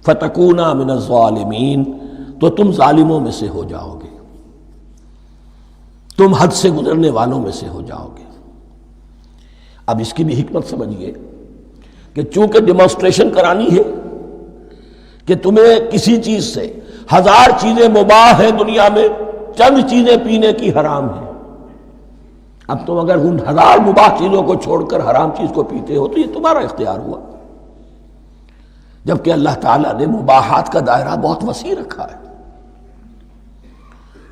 فَتَكُونَا مِنَ الظَّالِمِينَ، تو تم ظالموں میں سے ہو جاؤ گے، تم حد سے گزرنے والوں میں سے ہو جاؤ گے۔ اب اس کی بھی حکمت سمجھیے کہ چونکہ ڈیمانسٹریشن کرانی ہے کہ تمہیں کسی چیز سے، ہزار چیزیں مباح ہیں دنیا میں، چند چیزیں پینے کی حرام ہیں، اب تم اگر ان ہزار مباح چیزوں کو چھوڑ کر حرام چیز کو پیتے ہو تو یہ تمہارا اختیار ہوا، جبکہ اللہ تعالیٰ نے مباحات کا دائرہ بہت وسیع رکھا ہے۔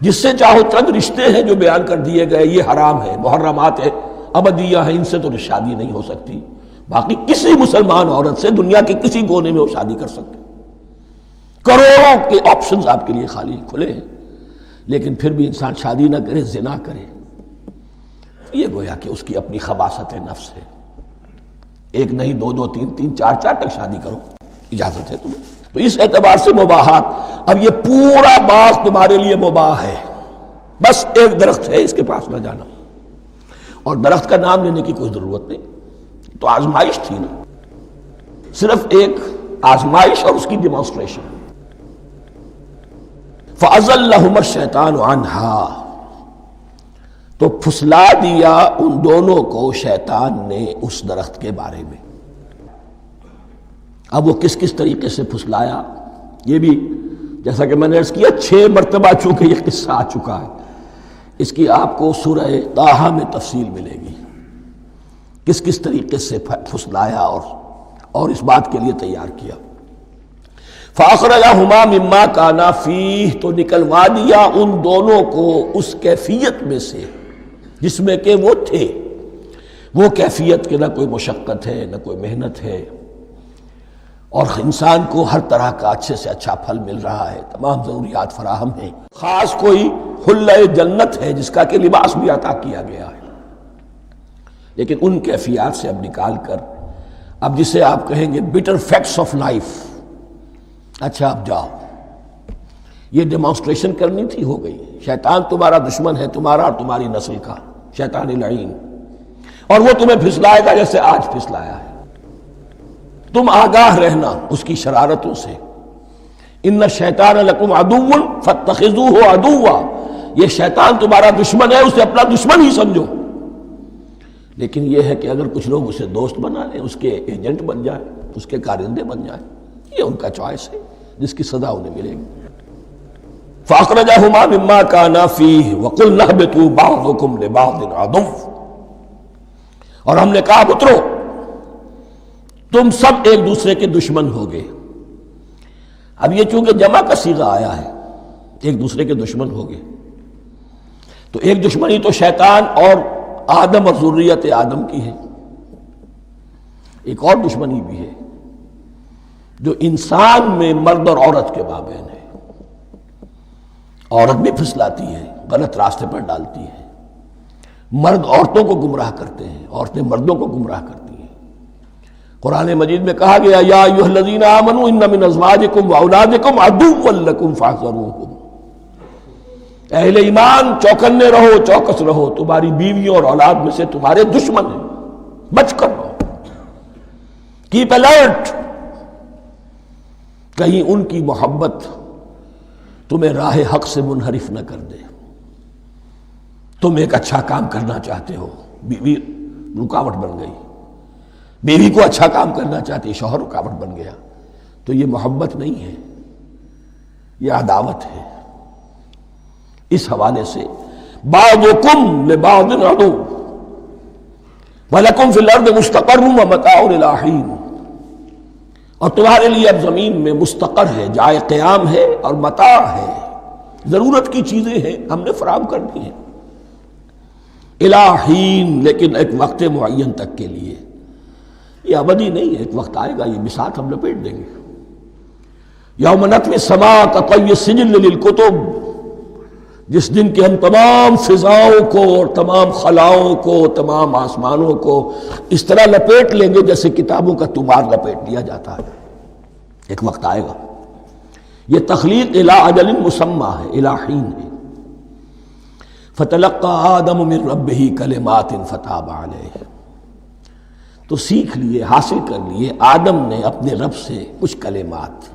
جس سے چاہو چند رشتے ہیں جو بیان کر دیے گئے، یہ حرام ہے، محرمات ہے، ابدیہ ہے، ان سے تو شادی نہیں ہو سکتی، باقی کسی مسلمان عورت سے دنیا کے کسی کونے میں وہ شادی کر سکتے، کروڑوں کے آپشنز آپ کے لیے خالی کھلے ہیں، لیکن پھر بھی انسان شادی نہ کرے، زنا کرے، یہ گویا کہ اس کی اپنی خباثت نفس ہے۔ ایک نہیں، دو دو، تین تین، چار چار تک شادی کرو، اجازت ہے تمہیں۔ تو اس اعتبار سے مباحات، اب یہ پورا باغ تمہارے لیے مباح ہے، بس ایک درخت ہے اس کے پاس نہ جانا، اور درخت کا نام لینے کی کوئی ضرورت نہیں، تو آزمائش تھی نا، صرف ایک آزمائش اور اس کی ڈیمانسٹریشن۔ فَأَزَلَّهُمَا الشَّيْطَانُ عَنْهَا، تو پھسلا دیا ان دونوں کو شیطان نے اس درخت کے بارے میں۔ اب وہ کس کس طریقے سے پھسلایا، یہ بھی جیسا کہ میں نے عرض کیا 6 مرتبہ چونکہ یہ قصہ آ چکا ہے، اس کی آپ کو سورہ طٰہٰ میں تفصیل ملے گی، کس کس طریقے سے پھسلایا اور اس بات کے لیے تیار کیا۔ فَأَخْرَجَهُمَا مِمَّا كَانَا فِيهِ، تو نکلوا دیا ان دونوں کو اس کیفیت میں سے جس میں کہ وہ تھے، وہ کیفیت کہ نہ کوئی مشقت ہے نہ کوئی محنت ہے، اور انسان کو ہر طرح کا اچھے سے اچھا پھل مل رہا ہے، تمام ضروریات فراہم ہیں، خاص کوئی حلہ جنت ہے جس کا کہ لباس بھی عطا کیا گیا ہے، لیکن ان کیفیات سے اب نکال کر، اب جسے آپ کہیں گے bitter facts of life، اچھا اب جاؤ، یہ ڈیمانسٹریشن کرنی تھی، ہو گئی، شیطان تمہارا دشمن ہے، تمہارا اور تمہاری نسل کا، شیطان لعین، اور وہ تمہیں پھسلائے گا جیسے آج پھسلایا ہے۔ تم آگاہ رہنا اس کی شرارتوں سے، ان الشیطان لکم عدو فاتخذوہ عدوا، یہ شیطان تمہارا دشمن ہے، اسے اپنا دشمن ہی سمجھو، لیکن یہ ہے کہ اگر کچھ لوگ اسے دوست بنا لیں، اس کے ایجنٹ بن جائیں، اس کے کارندے بن جائیں، یہ ان کا چوائس ہے جس کی سزا انہیں ملے گی۔ فَأَخْرَجَهُمَا مِمَّا كَانَا فِيهِ وَقُلْنَا اهْبِطُوا بَعْضُكُمْ لِبَعْضٍ عَدُوٌّ، اور ہم نے کہا اترو، تم سب ایک دوسرے کے دشمن ہوگے، اب یہ چونکہ جمع کا صیغہ آیا ہے، ایک دوسرے کے دشمن ہو گئے، تو ایک دشمنی تو شیطان اور آدم اور ذریت آدم کی ہے، ایک اور دشمنی بھی ہے جو انسان میں مرد اور عورت کے مابین ہے۔ عورت بھی پھسلاتی ہے، غلط راستے پر ڈالتی ہے، مرد عورتوں کو گمراہ کرتے ہیں، عورتیں مردوں کو گمراہ کرتی ہیں۔ قرآن مجید میں کہا گیا یا ایھا الذین آمنوا ان من ازواجکم واولادکم عدوا لکم فاحذروہم، اہل ایمان چوکنے رہو، چوکس رہو، تمہاری بیویوں اور اولاد میں سے تمہارے دشمن ہیں، بچ کر رہو، کیپ الرٹ، کہیں ان کی محبت تمہیں راہ حق سے منحرف نہ کر دے۔ تم ایک اچھا کام کرنا چاہتے ہو، بیوی رکاوٹ بن گئی، بیوی کو اچھا کام کرنا چاہتی، شوہر رکاوٹ بن گیا، تو یہ محبت نہیں ہے، یہ عداوت ہے۔ اس حوالے سے بعضکم لبعض عدو وَلَكُمْ فِي الْأَرْضِ مُسْتَقَرٌّ وَمَتَاعٌ إِلَىٰ حِينٍ، اور تمہارے لیے اب زمین میں مستقر ہے، جائے قیام ہے اور متاع ہے، ضرورت کی چیزیں ہیں ہم نے فراہم کر دی ہیں، إِلَىٰ حِينٍ، لیکن ایک وقت معین تک کے لیے، یہ ابدی نہیں ہے، ایک وقت آئے گا یہ بساط ہم لپیٹ دیں گے۔ یوم نطوی السماء کطی السجل للکتب، جس دن کہ ہم تمام فضاؤں کو اور تمام خلاؤں کو، تمام آسمانوں کو اس طرح لپیٹ لیں گے جیسے کتابوں کا تمار لپیٹ دیا جاتا ہے۔ ایک وقت آئے گا، یہ تخلیق الی اجل مسمى ہے، الی حین ہے۔ فتلقى آدم من ربہ کلمات فتاب علیہ، تو سیکھ لیے، حاصل کر لیے آدم نے اپنے رب سے کچھ کلمات،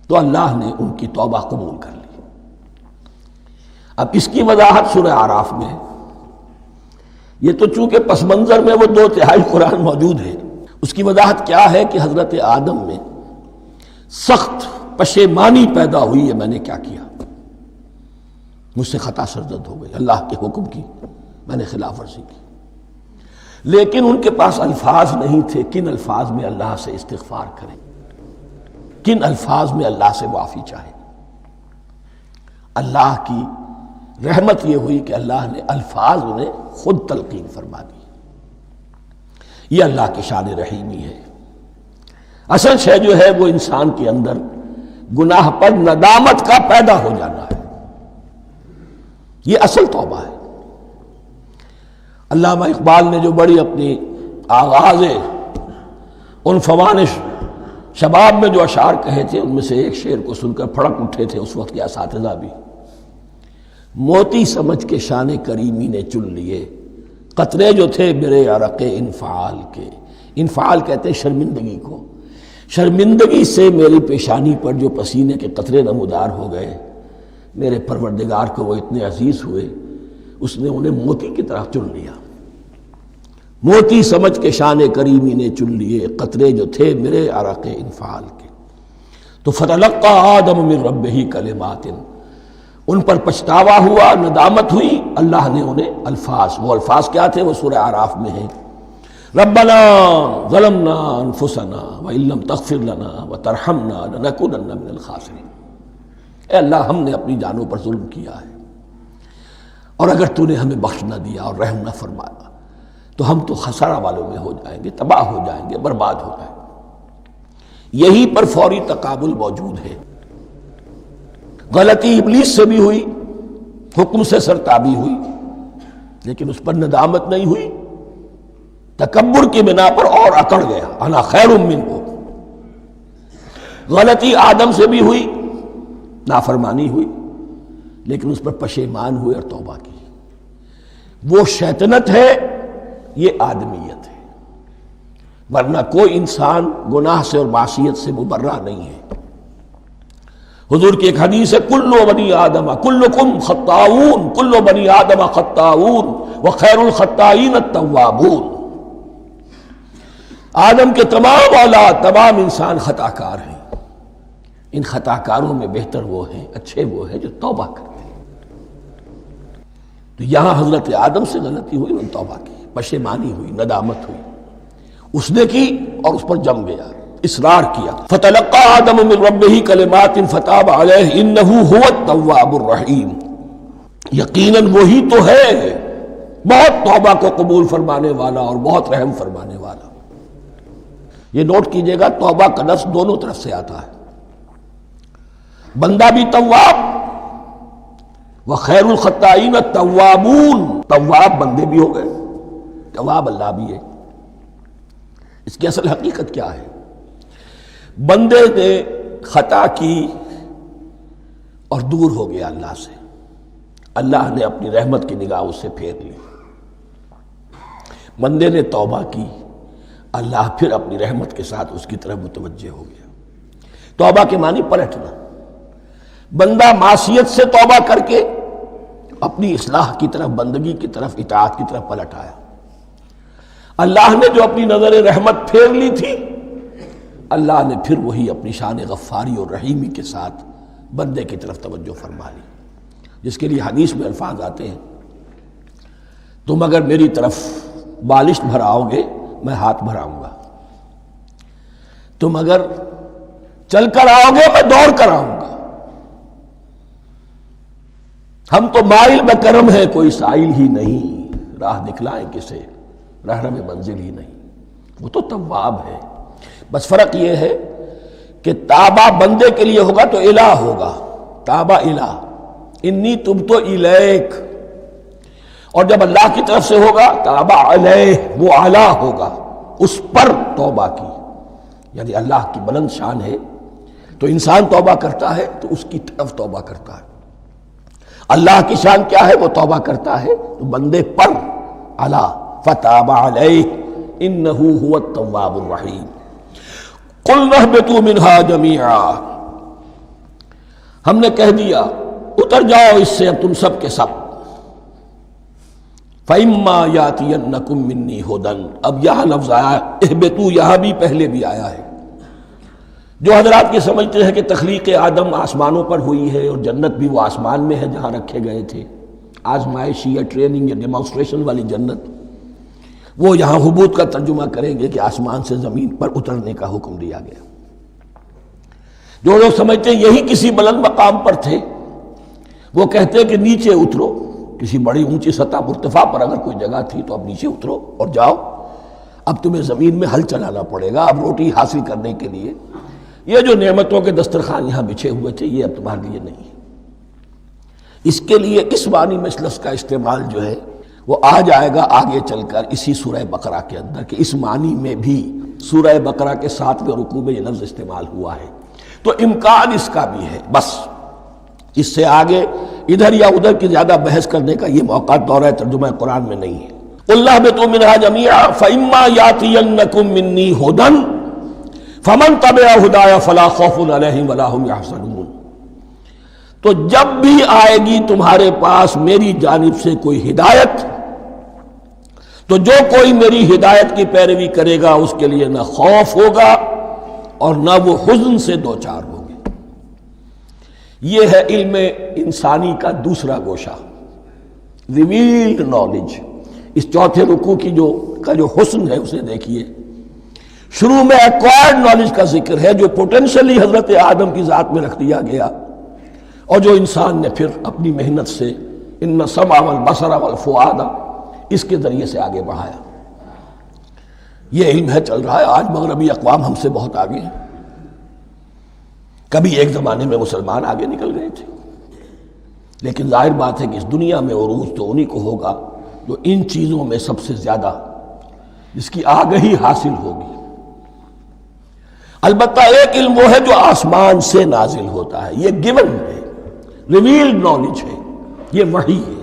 تو اللہ نے ان کی توبہ قبول کر لی۔ اب اس کی وضاحت سورہ اعراف میں ہے، یہ تو چونکہ پس منظر میں وہ 2/3 قرآن موجود ہے، اس کی وضاحت کیا ہے کہ حضرت آدم میں سخت پشیمانی پیدا ہوئی ہے، میں نے کیا کیا، مجھ سے خطا سرزد ہو گئی، اللہ کے حکم کی میں نے خلاف ورزی کی، لیکن ان کے پاس الفاظ نہیں تھے کن الفاظ میں اللہ سے استغفار کریں، کن الفاظ میں اللہ سے معافی چاہیں۔ اللہ کی رحمت یہ ہوئی کہ اللہ نے الفاظ انہیں خود تلقین فرما دی۔ یہ اللہ کی شان رحیمی ہے۔ اصل شے جو ہے وہ انسان کے اندر گناہ پر ندامت کا پیدا ہو جانا ہے، یہ اصل توبہ ہے۔ علامہ اقبال نے جو بڑی اپنی آغاز عنفوان شباب میں جو اشعار کہے تھے، ان میں سے ایک شعر کو سن کر پھڑک اٹھے تھے اس وقت کے اساتذہ بھی، موتی سمجھ کے شان کریمی نے چن لیے قطرے جو تھے میرے عرق انفعال کے۔ انفعال کہتے ہیں شرمندگی کو، شرمندگی سے میری پیشانی پر جو پسینے کے قطرے نمودار ہو گئے، میرے پروردگار کو وہ اتنے عزیز ہوئے، اس نے انہیں موتی کی طرح چن لیا۔ موتی سمجھ کے شان کریمی نے چن لیے قطرے جو تھے میرے عرق انفعال کے، تو فتلقى آدم من ربہ کلمات، ان پر پچھتاوا ہوا، ندامت ہوئی، اللہ نے انہیں الفاظ، وہ الفاظ کیا تھے وہ سورہ اعراف میں ہیں، ربنا ظلمنا انفسنا وان لم تغفر لنا وترحمنا لنکونن من الخاسرین، اے اللہ ہم نے اپنی جانوں پر ظلم کیا ہے، اور اگر تو نے ہمیں بخش نہ دیا اور رحم نہ فرمایا تو ہم تو خسارہ والوں میں ہو جائیں گے، تباہ ہو جائیں گے، برباد ہو جائیں گے۔ یہی پر فوری تقابل موجود ہے۔ غلطی ابلیس سے بھی ہوئی، حکم سے سرتابی ہوئی، لیکن اس پر ندامت نہیں ہوئی، تکبر کی بنا پر اور اکڑ گیا، انا خیر منہ۔ غلطی آدم سے بھی ہوئی، نافرمانی ہوئی، لیکن اس پر پشیمان ہوئے اور توبہ کی۔ وہ شیطنت ہے، یہ آدمیت ہے، ورنہ کوئی انسان گناہ سے اور معصیت سے مبرہ نہیں ہے۔ حضور کی ایک حدیث ہے، کل بنی آدم کلکم خطاؤون، کل بنی آدم خطاؤون وخیر الخطائین التوابون، آدم کے تمام اولاد، تمام انسان خطا کار ہیں، ان خطا کاروں میں بہتر وہ ہیں، اچھے وہ ہیں جو توبہ کرتے ہیں۔ تو یہاں حضرت آدم سے غلطی ہوئی، انہوں نے توبہ کی، پشیمانی ہوئی، ندامت ہوئی، اس نے کی اور اس پر جم گیا، اصرار کیا. فتلقى آدم من ربه کلمات فتاب علیہ انہ هو التواب الرحیم. یقیناً وہی تو ہے بہت توبہ کو قبول فرمانے والا اور بہت رحم فرمانے والا. یہ نوٹ کیجئے گا توبہ کا لفظ دونوں طرف سے آتا ہے. بندہ بھی تواب وخیر الخطائین التوابون. تواب بندے بھی ہو گئے، تواب اللہ بھی ہے. اس کی اصل حقیقت کیا ہے؟ بندے نے خطا کی اور دور ہو گیا اللہ سے. اللہ نے اپنی رحمت کی نگاہ اس سے پھیر لی. بندے نے توبہ کی، اللہ پھر اپنی رحمت کے ساتھ اس کی طرف متوجہ ہو گیا. توبہ کے معنی پلٹنا. بندہ معصیت سے توبہ کر کے اپنی اصلاح کی طرف، بندگی کی طرف، اطاعت کی طرف پلٹ آیا. اللہ نے جو اپنی نظر رحمت پھیر لی تھی، اللہ نے پھر وہی اپنی شان غفاری اور رحیمی کے ساتھ بندے کی طرف توجہ فرما لی. جس کے لیے حدیث میں الفاظ آتے ہیں تم اگر میری طرف بالشت بھراؤ گے میں ہاتھ بھراؤں گا، تم اگر چل کر آؤ گے میں دوڑ کر آؤں گا. ہم تو مائل بکرم ہے کوئی سائل ہی نہیں، راہ دکھلائیں کسے رہنم منزل ہی نہیں. وہ تو تواب ہے. بس فرق یہ ہے کہ تابہ بندے کے لیے ہوگا تو الہ ہوگا، تابہ الہ، انی تبت الیک. اور جب اللہ کی طرف سے ہوگا تابہ علیہ، وہ اعلیٰ ہوگا، اس پر توبہ کی. یعنی اللہ کی بلند شان ہے تو انسان توبہ کرتا ہے تو اس کی طرف توبہ کرتا ہے. اللہ کی شان کیا ہے؟ وہ توبہ کرتا ہے تو بندے پر اعلیٰ. فتاب علیہ انہ هو التواب الرحیم. قلنا اہبطوا منہا جمیعا. ہم نے کہہ دیا اتر جاؤ اس سے اب تم سب کے سب. فَإِمَّا يَأْتِيَنَّكُم مِّنِّي هُدًى. اب یہاں لفظ آیا اہبطوا، یہاں بھی پہلے بھی آیا ہے. جو حضرات یہ سمجھتے ہیں کہ تخلیق آدم آسمانوں پر ہوئی ہے اور جنت بھی وہ آسمان میں ہے جہاں رکھے گئے تھے، آزمائشی یا ٹریننگ یا ڈیمانسٹریشن والی جنت، وہ یہاں حبوط کا ترجمہ کریں گے کہ آسمان سے زمین پر اترنے کا حکم دیا گیا. جو لوگ سمجھتے ہیں یہی کسی بلند مقام پر تھے، وہ کہتے ہیں کہ نیچے اترو، کسی بڑی اونچی سطح مرتفع پر اگر کوئی جگہ تھی تو اب نیچے اترو اور جاؤ، اب تمہیں زمین میں ہل چلانا پڑے گا اب روٹی حاصل کرنے کے لیے. یہ جو نعمتوں کے دسترخوان یہاں بچھے ہوئے تھے یہ اب تمہارے لیے نہیں ہے. اس کے لیے اس معنی میں اس لفظ کا استعمال جو ہے وہ آ جائے گا آگے چل کر اسی سورہ بقرہ کے اندر، کہ اس معنی میں بھی سورہ بقرہ کے 7ویں رکوع میں یہ لفظ استعمال ہوا ہے. تو امکان اس کا بھی ہے. بس اس سے آگے ادھر یا ادھر کی زیادہ بحث کرنے کا یہ موقع دورہ ترجمہ قرآن میں نہیں ہے. قُلْ اهْبِطُوا مِنْهَا جَمِيعًا فَإِمَّا يَأْتِيَنَّكُم مِّنِّي هُدًى فَمَن تَبِعَ هُدَايَ فَلَا خَوْفٌ عَلَيْهِمْ وَلَا هُمْ يَحْزَنُونَ. تو جب بھی آئے گی تمہارے پاس میری جانب سے کوئی ہدایت، تو جو کوئی میری ہدایت کی پیروی کرے گا اس کے لیے نہ خوف ہوگا اور نہ وہ حزن سے دوچار ہوگے. یہ ہے علم انسانی کا دوسرا گوشہ، ریویلڈ نالج. اس چوتھے رکوع کی جو حسن ہے اسے دیکھیے. شروع میں ایکوائرڈ نالج کا ذکر ہے جو پوٹینشلی حضرت آدم کی ذات میں رکھ دیا گیا اور جو انسان نے پھر اپنی محنت سے ان السمع والبصر والفؤاد اس کے ذریعے سے آگے بڑھایا. یہ علم ہے چل رہا ہے. آج مغربی اقوام ہم سے بہت آگے ہیں. کبھی ایک زمانے میں مسلمان آگے نکل گئے تھے، لیکن ظاہر بات ہے کہ اس دنیا میں عروج تو انہی کو ہوگا جو ان چیزوں میں سب سے زیادہ جس کی آگہی حاصل ہوگی. البتہ ایک علم وہ ہے جو آسمان سے نازل ہوتا ہے، یہ گیون ہے، ریویلڈ نالج ہے، یہ وحی ہے.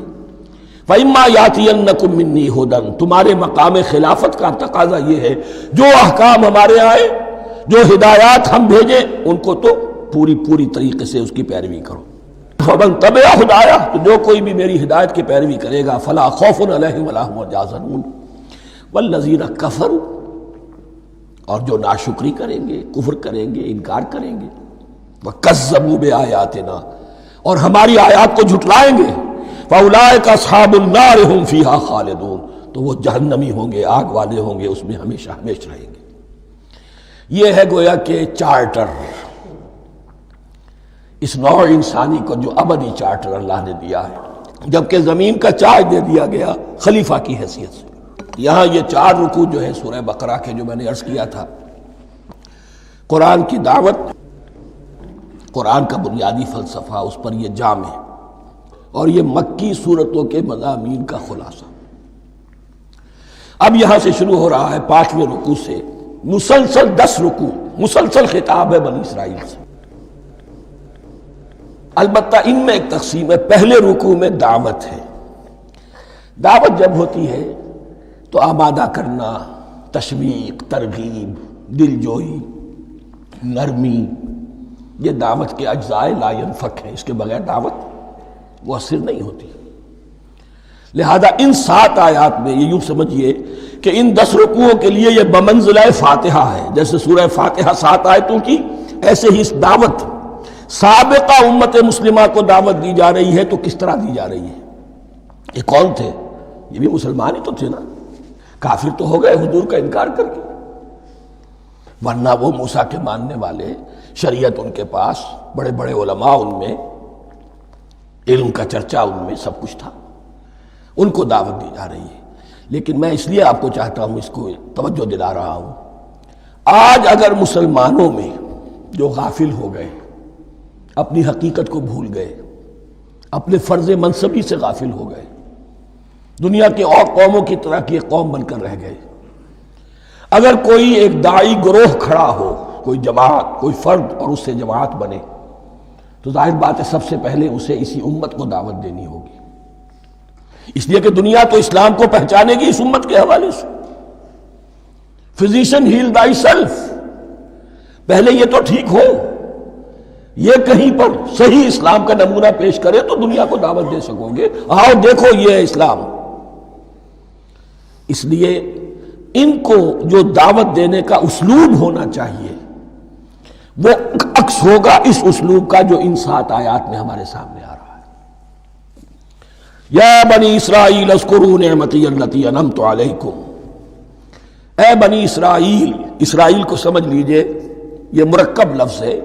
فَإِمَّا يَأْتِيَنَّكُم مِّنِّي هُدًى. تمہارے مقام خلافت کا تقاضا یہ ہے جو احکام ہمارے آئے، جو ہدایات ہم بھیجیں ان کو تو پوری طریقے سے اس کی پیروی کرو. فَمَن تَبِعَ هُدَايَ. تو جو کوئی بھی میری ہدایت کی پیروی کرے گا فَلَا خَوْفٌ عَلَيْهِمْ وَلَا هُمْ يَحْزَنُونَ. وَالَّذِينَ كَفَرُوا. اور جو ناشکری کریں گے، کفر کریں گے، انکار کریں گے، وَكَذَّبُوا بِآيَاتِنَا. اور ہماری آیات کو جھٹلائیں گے، فَأُولَٰئِكَ أَصْحَابُ النَّارِ هُمْ فِيهَا خَالِدُونَ. تو وہ جہنمی ہوں گے، آگ والے ہوں گے، اس میں ہمیشہ ہمیشہ رہیں گے. یہ ہے گویا کہ چارٹر، اس نوع انسانی کو جو ابدی چارٹر اللہ نے دیا ہے، جبکہ زمین کا چارج دے دیا گیا خلیفہ کی حیثیت سے۔ یہاں یہ 4 رکوع جو ہے سورہ بقرہ کے، جو میں نے عرض کیا تھا، قرآن کی دعوت، قرآن کا بنیادی فلسفہ، اس پر یہ جام ہے، اور یہ مکی صورتوں کے مضامین کا خلاصہ۔ اب یہاں سے شروع ہو رہا ہے 5ویں رکوع سے مسلسل 10 رکوع، مسلسل خطاب ہے بنی اسرائیل سے۔ البتہ ان میں ایک تقسیم ہے، پہلے رکوع میں دعوت ہے۔ دعوت جب ہوتی ہے تو آمادہ کرنا، تشویق، ترغیب، دل جوئی، نرمی، یہ دعوت کے اجزاء لا ینفک ہیں، اس کے بغیر دعوت مؤثر نہیں ہوتی۔ لہذا ان 7 آیات میں یہ یوں سمجھیے کہ ان 10 رکوعوں کے لیے یہ بمنزلہ فاتحہ ہے۔ جیسے سورہ فاتحہ 7 آیتوں کی، ایسے ہی اس دعوت سابقہ امت مسلمہ کو دعوت دی جا رہی ہے۔ تو کس طرح دی جا رہی ہے؟ یہ کون تھے؟ یہ بھی مسلمان ہی تو تھے نا، کافر تو ہو گئے حضور کا انکار کر کے، ورنہ وہ موسیٰ کے ماننے والے، شریعت ان کے پاس، بڑے بڑے علماء ان میں، علم کا چرچا ان میں، سب کچھ تھا، ان کو دعوت دی جا رہی ہے۔ لیکن میں اس لیے آپ کو چاہتا ہوں، اس کو توجہ دلا رہا ہوں، آج اگر مسلمانوں میں جو غافل ہو گئے، اپنی حقیقت کو بھول گئے، اپنے فرض منصبی سے غافل ہو گئے، دنیا کے اور قوموں کی طرح کی ایک قوم بن کر رہ گئے، اگر کوئی ایک داعی گروہ کھڑا ہو، کوئی جماعت، کوئی فرد، اور اس سے جماعت بنے، تو ظاہر بات ہے سب سے پہلے اسے اسی امت کو دعوت دینی ہوگی، اس لیے کہ دنیا تو اسلام کو پہچانے گی اس امت کے حوالے سے۔ فزیشین ہیل تھائی سیلف، پہلے یہ تو ٹھیک ہو، یہ کہیں پر صحیح اسلام کا نمونہ پیش کرے تو دنیا کو دعوت دے سکو گے، آؤ دیکھو یہ ہے اسلام۔ اس لیے ان کو جو دعوت دینے کا اسلوب ہونا چاہیے وہ عکس ہوگا اس اسلوب کا جو ان 7 آیات میں ہمارے سامنے آ رہا ہے۔ یا بنی اسرائیل اذکروا نعمتی التی انعمت علیکم، اے بنی اسرائیل، اسرائیل کو سمجھ لیجئے یہ مرکب لفظ ہے،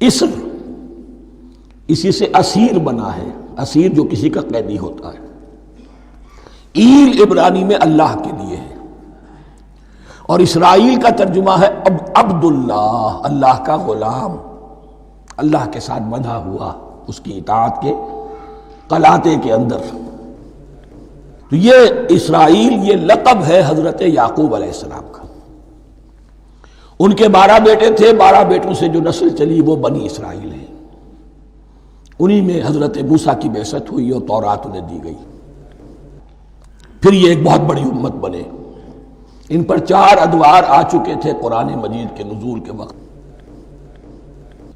اسر، اسی سے اسیر بنا ہے، اسیر جو کسی کا قیدی ہوتا ہے، ایل عبرانی میں اللہ کے لیے ہے، اور اسرائیل کا ترجمہ ہے عبداللہ، اللہ کا غلام، اللہ کے ساتھ بندھا ہوا اس کی اطاعت کے قلاتے کے اندر۔ تو یہ اسرائیل یہ لقب ہے حضرت یعقوب علیہ السلام کا۔ ان کے 12 بیٹے تھے، 12 بیٹوں سے جو نسل چلی وہ بنی اسرائیل ہے، انہی میں حضرت موسیٰ کی بعثت ہوئی اور تورات انہیں دی گئی، پھر یہ ایک بہت بڑی امت بنے۔ ان پر 4 ادوار آ چکے تھے قرآن مجید کے نزول کے وقت،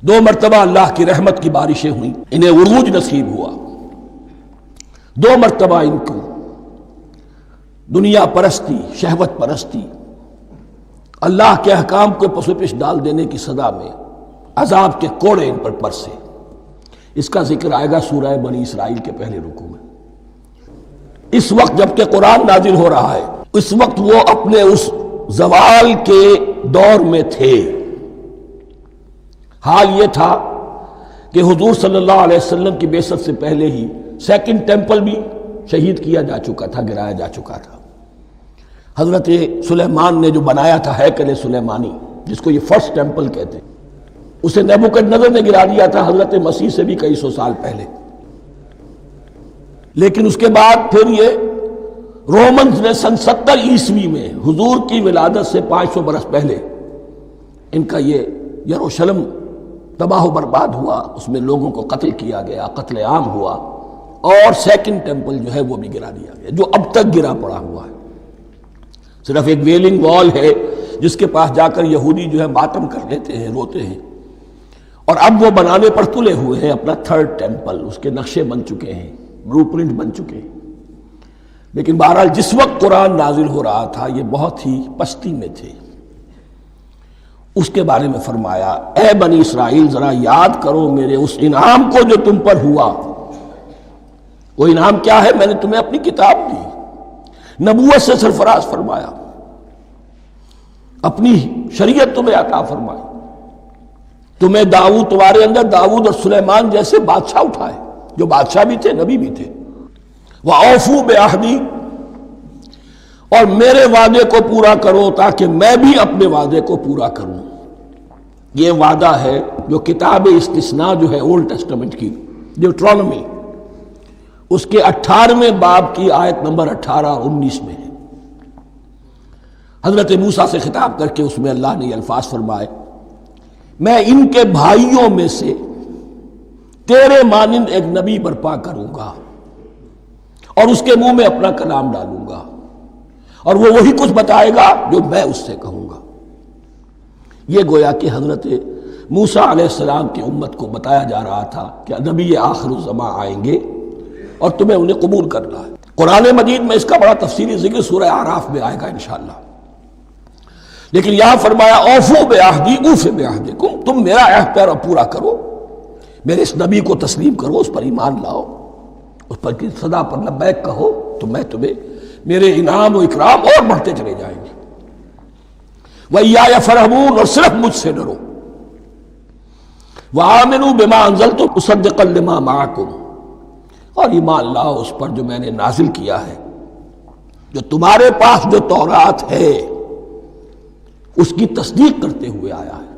2 مرتبہ اللہ کی رحمت کی بارشیں ہوئیں، انہیں عروج نصیب ہوا، 2 مرتبہ ان کو دنیا پرستی، شہوت پرستی، اللہ کے احکام کو پس و پیش ڈال دینے کی سزا میں عذاب کے کوڑے ان پر برسے۔ اس کا ذکر آئے گا سورہ بنی اسرائیل کے پہلے رکوع میں۔ اس وقت جب کہ قرآن نازل ہو رہا ہے، اس وقت وہ اپنے اس زوال کے دور میں تھے۔ حال یہ تھا کہ حضور صلی اللہ علیہ وسلم کی بعثت سے پہلے ہی 2nd ٹیمپل بھی شہید کیا جا چکا تھا، گرایا جا چکا تھا۔ حضرت سلیمان نے جو بنایا تھا ہیکل سلیمانی، جس کو یہ 1st ٹیمپل کہتے ہیں، اسے نیبوکدنضر نے گرا دیا تھا حضرت مسیح سے بھی کئی سو سال پہلے۔ لیکن اس کے بعد پھر یہ رومنز نے سن 70 عیسوی میں حضور کی ولادت سے 500 برس پہلے ان کا یہ یروشلم تباہ و برباد ہوا، اس میں لوگوں کو قتل کیا گیا، قتل عام ہوا، اور 2nd ٹیمپل جو ہے وہ بھی گرا دیا گیا، جو اب تک گرا پڑا ہوا ہے۔ صرف ایک ویلنگ وال ہے جس کے پاس جا کر یہودی جو ہے ماتم کر لیتے ہیں، روتے ہیں، اور اب وہ بنانے پر تلے ہوئے ہیں اپنا 3rd ٹیمپل، اس کے نقشے بن چکے ہیں، بلو پرنٹ بن چکے ہیں۔ لیکن بہرحال جس وقت قرآن نازل ہو رہا تھا یہ بہت ہی پستی میں تھے۔ اس کے بارے میں فرمایا، اے بنی اسرائیل ذرا یاد کرو میرے اس انعام کو جو تم پر ہوا۔ وہ انعام کیا ہے؟ میں نے تمہیں اپنی کتاب دی، نبوت سے سرفراز فرمایا، اپنی شریعت تمہیں عطا فرمائی، تمہیں داؤد، تمہارے اندر داؤد اور سلیمان جیسے بادشاہ اٹھائے جو بادشاہ بھی تھے، نبی بھی تھے۔ وَأَوْفُوا بِعَهْدِي، اور میرے وعدے کو پورا کرو تاکہ میں بھی اپنے وعدے کو پورا کروں۔ یہ وعدہ ہے جو کتاب استثناء جو ہے اولڈ ٹیسٹمنٹ کی، ڈیوٹرانومی، اس کے 18ویں باب کی آیت نمبر 18 اور 19 میں ہے۔ حضرت موسیٰ سے خطاب کر کے اس میں اللہ نے یہ الفاظ فرمائے، میں ان کے بھائیوں میں سے تیرے مانند ایک نبی برپا کروں گا اور اس کے منہ میں اپنا کلام ڈالوں گا، اور وہ وہی کچھ بتائے گا جو میں اس سے کہوں گا۔ یہ گویا کہ حضرت موسیٰ علیہ السلام کی امت کو بتایا جا رہا تھا کہ نبی آخر الزماں آئیں گے اور تمہیں انہیں قبول کرنا ہے۔ قرآن مجید میں اس کا بڑا تفصیلی ذکر سورہ اعراف میں آئے گا انشاءاللہ، لیکن یہاں فرمایا اوفوا بعہدی اوف بعہدکم، تم میرا عہد پیرا پورا کرو، میرے اس نبی کو تسلیم کرو، اس پر ایمان لاؤ، اس پر کی صدا پر لبیک کہو، تو میں تمہیں میرے انعام و اکرام اور بڑھتے چلے جائیں گے۔ وَإِيَّايَ فَارْهَبُونَ، اور صرف مجھ سے ڈرو۔ وَآمِنُوا بِمَا أَنزَلْتُ مُصَدِّقًا لِمَا مَعَكُمْ، اور ایمان لاؤ اس پر جو میں نے نازل کیا ہے، جو تمہارے پاس جو تورات ہے اس کی تصدیق کرتے ہوئے آیا ہے۔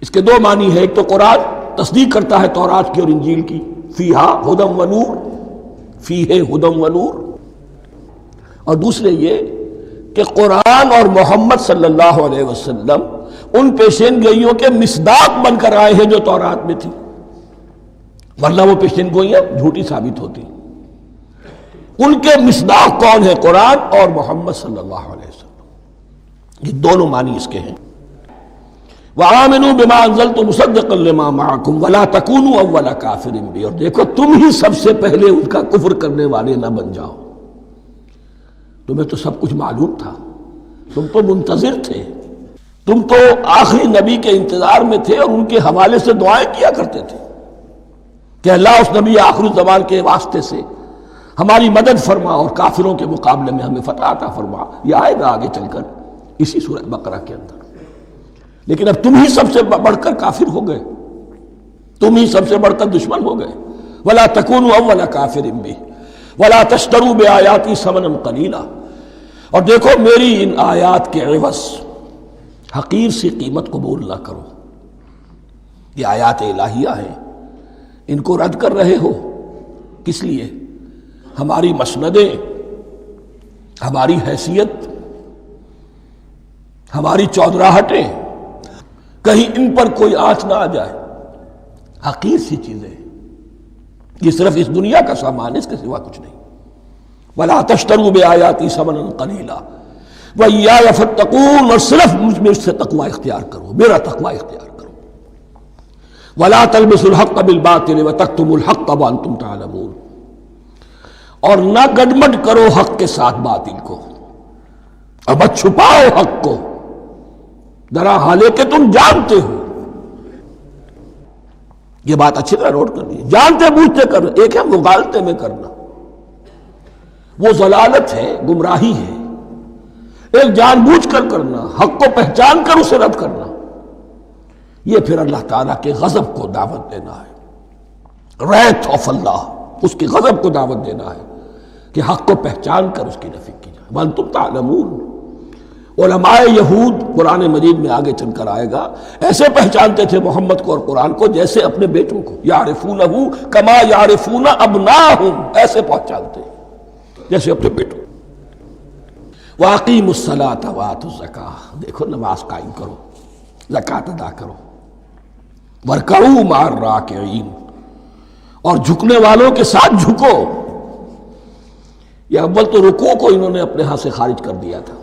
اس کے دو معنی ہے، ایک تو قرآن تصدیق کرتا ہے تورات کی اور انجیل کی، فیہا ھدی ونور، فیہ ھدی ونور، اور دوسرے یہ کہ قرآن اور محمد صلی اللہ علیہ وسلم ان پیشین گوئیوں کے مصداق بن کر آئے ہیں جو تورات میں تھی، ورنہ وہ پیشین گوئیاں جھوٹی ثابت ہوتی۔ ان کے مصداق کون ہے؟ قرآن اور محمد صلی اللہ علیہ وسلم، یہ دونوں معنی اس کے ہیں۔ وَآمِنُوا بِمَا أَنزَلْتُ مُصَدِّقًا لِمَا مَعَكُمْ وَلَا تَكُونُوا أَوَّلَ كَافِرٍ بِهِ، اور دیکھو تم ہی سب سے پہلے ان کا کفر کرنے والے نہ بن جاؤ۔ تمہیں تو سب کچھ معلوم تھا، تم تو منتظر تھے، تم تو آخری نبی کے انتظار میں تھے اور ان کے حوالے سے دعائیں کیا کرتے تھے کہ اللہ اس نبی آخر الزمان کے واسطے سے ہماری مدد فرما اور کافروں کے مقابلے میں ہمیں فتح عطا فرما۔ یہ آئے گا آگے چل کر اسی سورہ بقرہ کے اندر۔ لیکن اب تم ہی سب سے بڑھ کر کافر ہو گئے، تم ہی سب سے بڑھ کر دشمن ہو گئے۔ وَلَا تَكُونُوا أَوَّلَ كَافِرٍ بِهِ وَلَا تَشْتَرُوا بِآيَاتِي ثَمَنًا قَلِيلًا، اور دیکھو میری ان آیات کے عوض حقیر سی قیمت قبول نہ کرو۔ یہ آیات الہیہ ہیں، ان کو رد کر رہے ہو کس لیے؟ ہماری مسندیں، ہماری حیثیت، ہماری چودراہٹیں، کہیں ان پر کوئی آنچ نہ آ جائے۔ حقیر سی چیزیں، یہ صرف اس دنیا کا سامان ہے، اس کے سوا کچھ نہیں۔ وَلَا تَشْتَرُوا بِآيَاتِي ثَمَنًا قَلِيلًا وَإِيَّايَ فَاتَّقُونِ، اور صرف مجھ سے تقوی اختیار کرو، میرا تقوی اختیار کرو۔ وَلَا تَلْبِسُوا الْحَقَّ بِالْبَاطِلِ وَتَكْتُمُوا الْحَقَّ وَأَنْتُمْ تَعْلَمُونَ، اور نہ گڈمڈ کرو حق کے ساتھ باطل کو، اور مت چھپاؤ حق کو، درا حالے کہ تم جانتے ہو۔ یہ بات اچھی طرح نوٹ کرنی ہے، جانتے بوجھتے کرنا، ایک ہے مغالطے میں کرنا، وہ ضلالت ہے، گمراہی ہے۔ ایک جان بوجھ کر کرنا، حق کو پہچان کر اسے رد کرنا، یہ پھر اللہ تعالیٰ کے غضب کو دعوت دینا ہے، ریت آف اللہ، اس کی غضب کو دعوت دینا ہے کہ حق کو پہچان کر اس کی نفی کی جائے۔ وَأَنْتُمْ تَعْلَمُونَ، علماء یہود قرآن مجید میں آگے چل کر آئے گا، ایسے پہچانتے تھے محمد کو اور قرآن کو جیسے اپنے بیٹوں کو، یعرفونہ کما یعرفون ابناہم، ایسے پہچانتے جیسے اپنے بیٹوں۔ وَأَقِیمُوا الصَّلَاةَ وَآتُوا الزَّکَاةَ، دیکھو نماز قائم کرو، زکوٰۃ ادا کرو۔ وَارْکَعُوا مَعَ الرَّاکِعِینَ، اور جھکنے والوں کے ساتھ جھکو۔ یہ اول تو رکوع کو انہوں نے اپنے ہاں سے خارج کر دیا تھا،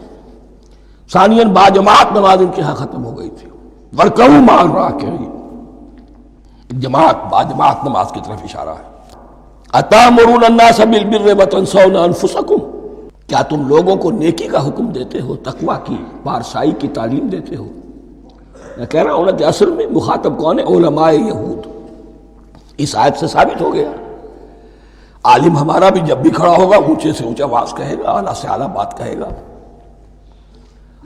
ثانیاً باجماعت نماز ان کے ہاں ختم ہو گئی تھی۔ وَارْکَعُوا مَعَ الرَّاکِعِینَ، جماعت باجماعت نماز کی طرف اشارہ ہے۔ أَتَأْمُرُونَ النَّاسَ بِالْبِرِّ وَتَنْسَوْنَ أَنفُسَكُمْ، کیا تم لوگوں کو نیکی کا حکم دیتے ہو، تقویٰ کی، پارسائی کی تعلیم دیتے ہو؟ میں کہہ رہا ہوں کہ اصل میں مخاطب کون ہے؟ علماء یہود۔ اس آیت سے ثابت ہو گیا عالم ہمارا بھی جب بھی کھڑا ہوگا اونچے سے اونچا آواز کہے گا، اعلیٰ سے اعلیٰ بات کہے گا۔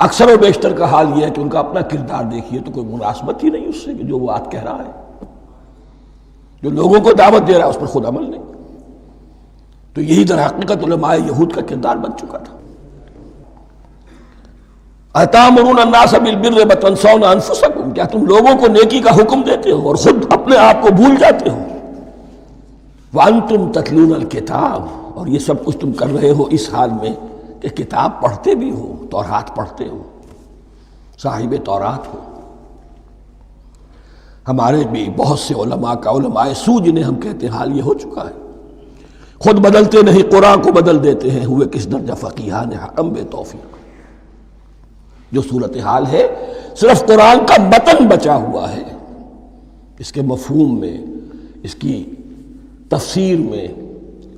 اکثر و بیشتر کا حال یہ ہے کہ ان کا اپنا کردار دیکھیے تو کوئی مناسبت ہی نہیں اس سے کہ جو وہ بات کہہ رہا ہے، جو لوگوں کو دعوت دے رہا ہے اس پر خود عمل نہیں۔ تو یہی در حقیقت علماء یہود کا کردار بن چکا تھا۔ اَتَأْمُرُونَ النَّاسَ بِالْبِرِّ وَتَنْسَوْنَ أَنفُسَكُمْ، کیا تم لوگوں کو نیکی کا حکم دیتے ہو اور خود اپنے آپ کو بھول جاتے ہو؟ وَأَنْتُمْ تَتْلُونَ الْكِتَابَ، اور یہ سب کچھ تم کر رہے ہو اس حال میں کہ کتاب پڑھتے بھی ہو، تورات پڑھتے ہو، صاحب تورات ہو۔ ہمارے بھی بہت سے علماء کا علماء سو جنہیں ہم کہتے ہیں حال یہ ہو چکا ہے، خود بدلتے نہیں قرآن کو بدل دیتے ہیں، ہوئے کس درجہ فقیہان حرم بے توفیق۔ جو صورتحال ہے صرف قرآن کا متن بچا ہوا ہے، اس کے مفہوم میں، اس کی تفسیر میں،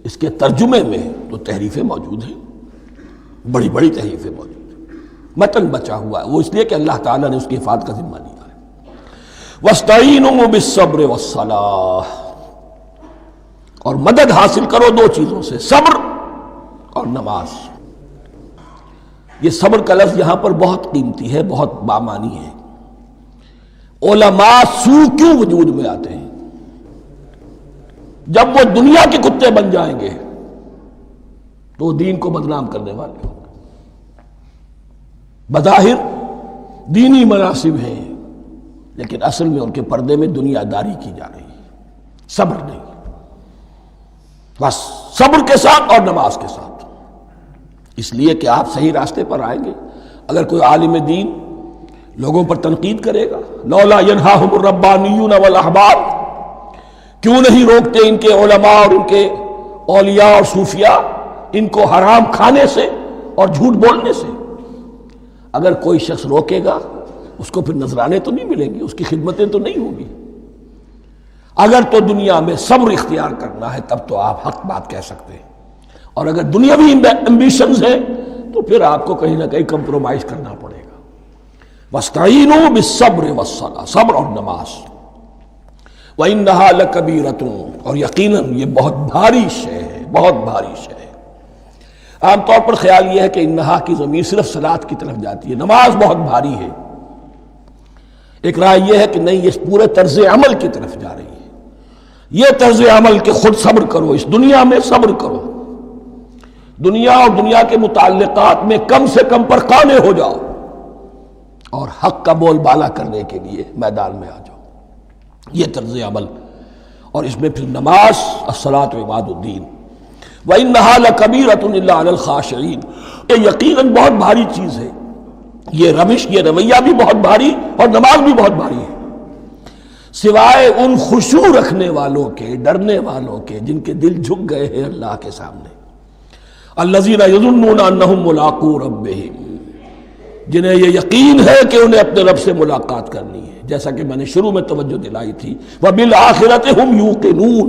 اس کے ترجمے میں تو تحریفیں موجود ہیں، بڑی بڑی تحریفیں موجود ہیں، متن بچا ہوا ہے، وہ اس لیے کہ اللہ تعالیٰ نے اس کی حفاظت کا ذمہ لیا ہے۔ وَاسْتَعِینُوا بِالصَّبْرِ وَالصَّلَاةِ، اور مدد حاصل کرو دو چیزوں سے، صبر اور نماز۔ یہ صبر کا لفظ یہاں پر بہت قیمتی ہے، بہت بامانی ہے۔ علماء سو کیوں وجود میں آتے ہیں؟ جب وہ دنیا کے کتے بن جائیں گے تو وہ دین کو بدنام کرنے والے ہوں گے۔ بظاہر دینی مناسب ہیں لیکن اصل میں ان کے پردے میں دنیا داری کی جا رہی ہے، صبر نہیں۔ بس صبر کے ساتھ اور نماز کے ساتھ، اس لیے کہ آپ صحیح راستے پر آئیں گے۔ اگر کوئی عالم دین لوگوں پر تنقید کرے گا، لولا ینہاہم الربانیون والاحبار، کیوں نہیں روکتے ان کے علماء اور ان کے اولیاء اور صوفیاء ان کو حرام کھانے سے اور جھوٹ بولنے سے؟ اگر کوئی شخص روکے گا اس کو پھر نذرانے تو نہیں ملیں گے، اس کی خدمتیں تو نہیں ہوں گی۔ اگر تو دنیا میں صبر اختیار کرنا ہے تب تو آپ حق بات کہہ سکتے ہیں، اور اگر دنیاوی ایمبیشنز ہیں تو پھر آپ کو کہیں نہ کہیں کمپرومائز کرنا پڑے گا۔ وَاسْتَعِینُوا بِالصَّبْرِ وَالصَّلَاةِ، صبر اور نماز۔ وَإِنَّهَا لَكَبِیرَةٌ، اور یقیناً یہ بہت بھاری شے ہے، بہت بھاری شے ہے۔ عام طور پر خیال یہ ہے کہ انہا کی ضمیر صرف صلاۃ کی طرف جاتی ہے، نماز بہت بھاری ہے۔ ایک رائے یہ ہے کہ نہیں، یہ پورے طرز عمل کی طرف جا رہی ہے۔ یہ طرز عمل کہ خود صبر کرو، اس دنیا میں صبر کرو، دنیا اور دنیا کے متعلقات میں کم سے کم پر قانے ہو جاؤ، اور حق کا بول بالا کرنے کے لیے میدان میں آ جاؤ، یہ طرز عمل۔ اور اس میں پھر نماز، الصلاۃ عماد الدین۔ وَإِنَّهَا لَكَبِيرَةٌ إِلَّا عَلَى الْخَاشِعِينَ، یہ یقیناً بہت بھاری چیز ہے، یہ روش، یہ رویہ بھی بہت بھاری اور نماز بھی بہت بھاری ہے، سوائے ان خشوع رکھنے والوں کے، ڈرنے والوں کے، جن کے دل جھک گئے ہیں اللہ کے سامنے۔ الذین یظنون انہم ملاقو ربہم، جنہیں یہ یقین ہے کہ انہیں اپنے رب سے ملاقات کرنی ہے، جیسا کہ میں نے شروع میں توجہ دلائی تھی، وبالآخرۃ ہم یوقنون،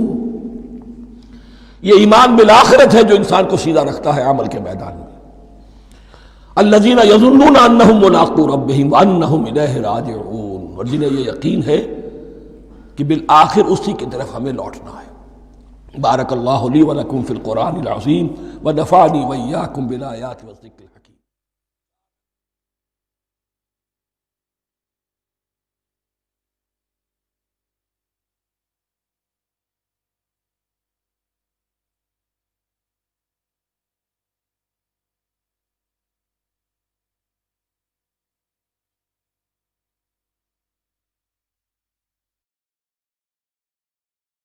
یہ ایمان بالآخرت ہے جو انسان کو سیدھا رکھتا ہے عمل کے میدان میں۔ الذین یظنون انہم ملاقو ربہم وانہم الیہ راجعون، اور جنہیں یہ یقین ہے کہ بالآخر اسی کی طرف ہمیں لوٹنا ہے۔ بارک اللہ لی ولکم فی القرآن العظیم ونفعنی وإیاکم بالآیات والذکر الحکیم۔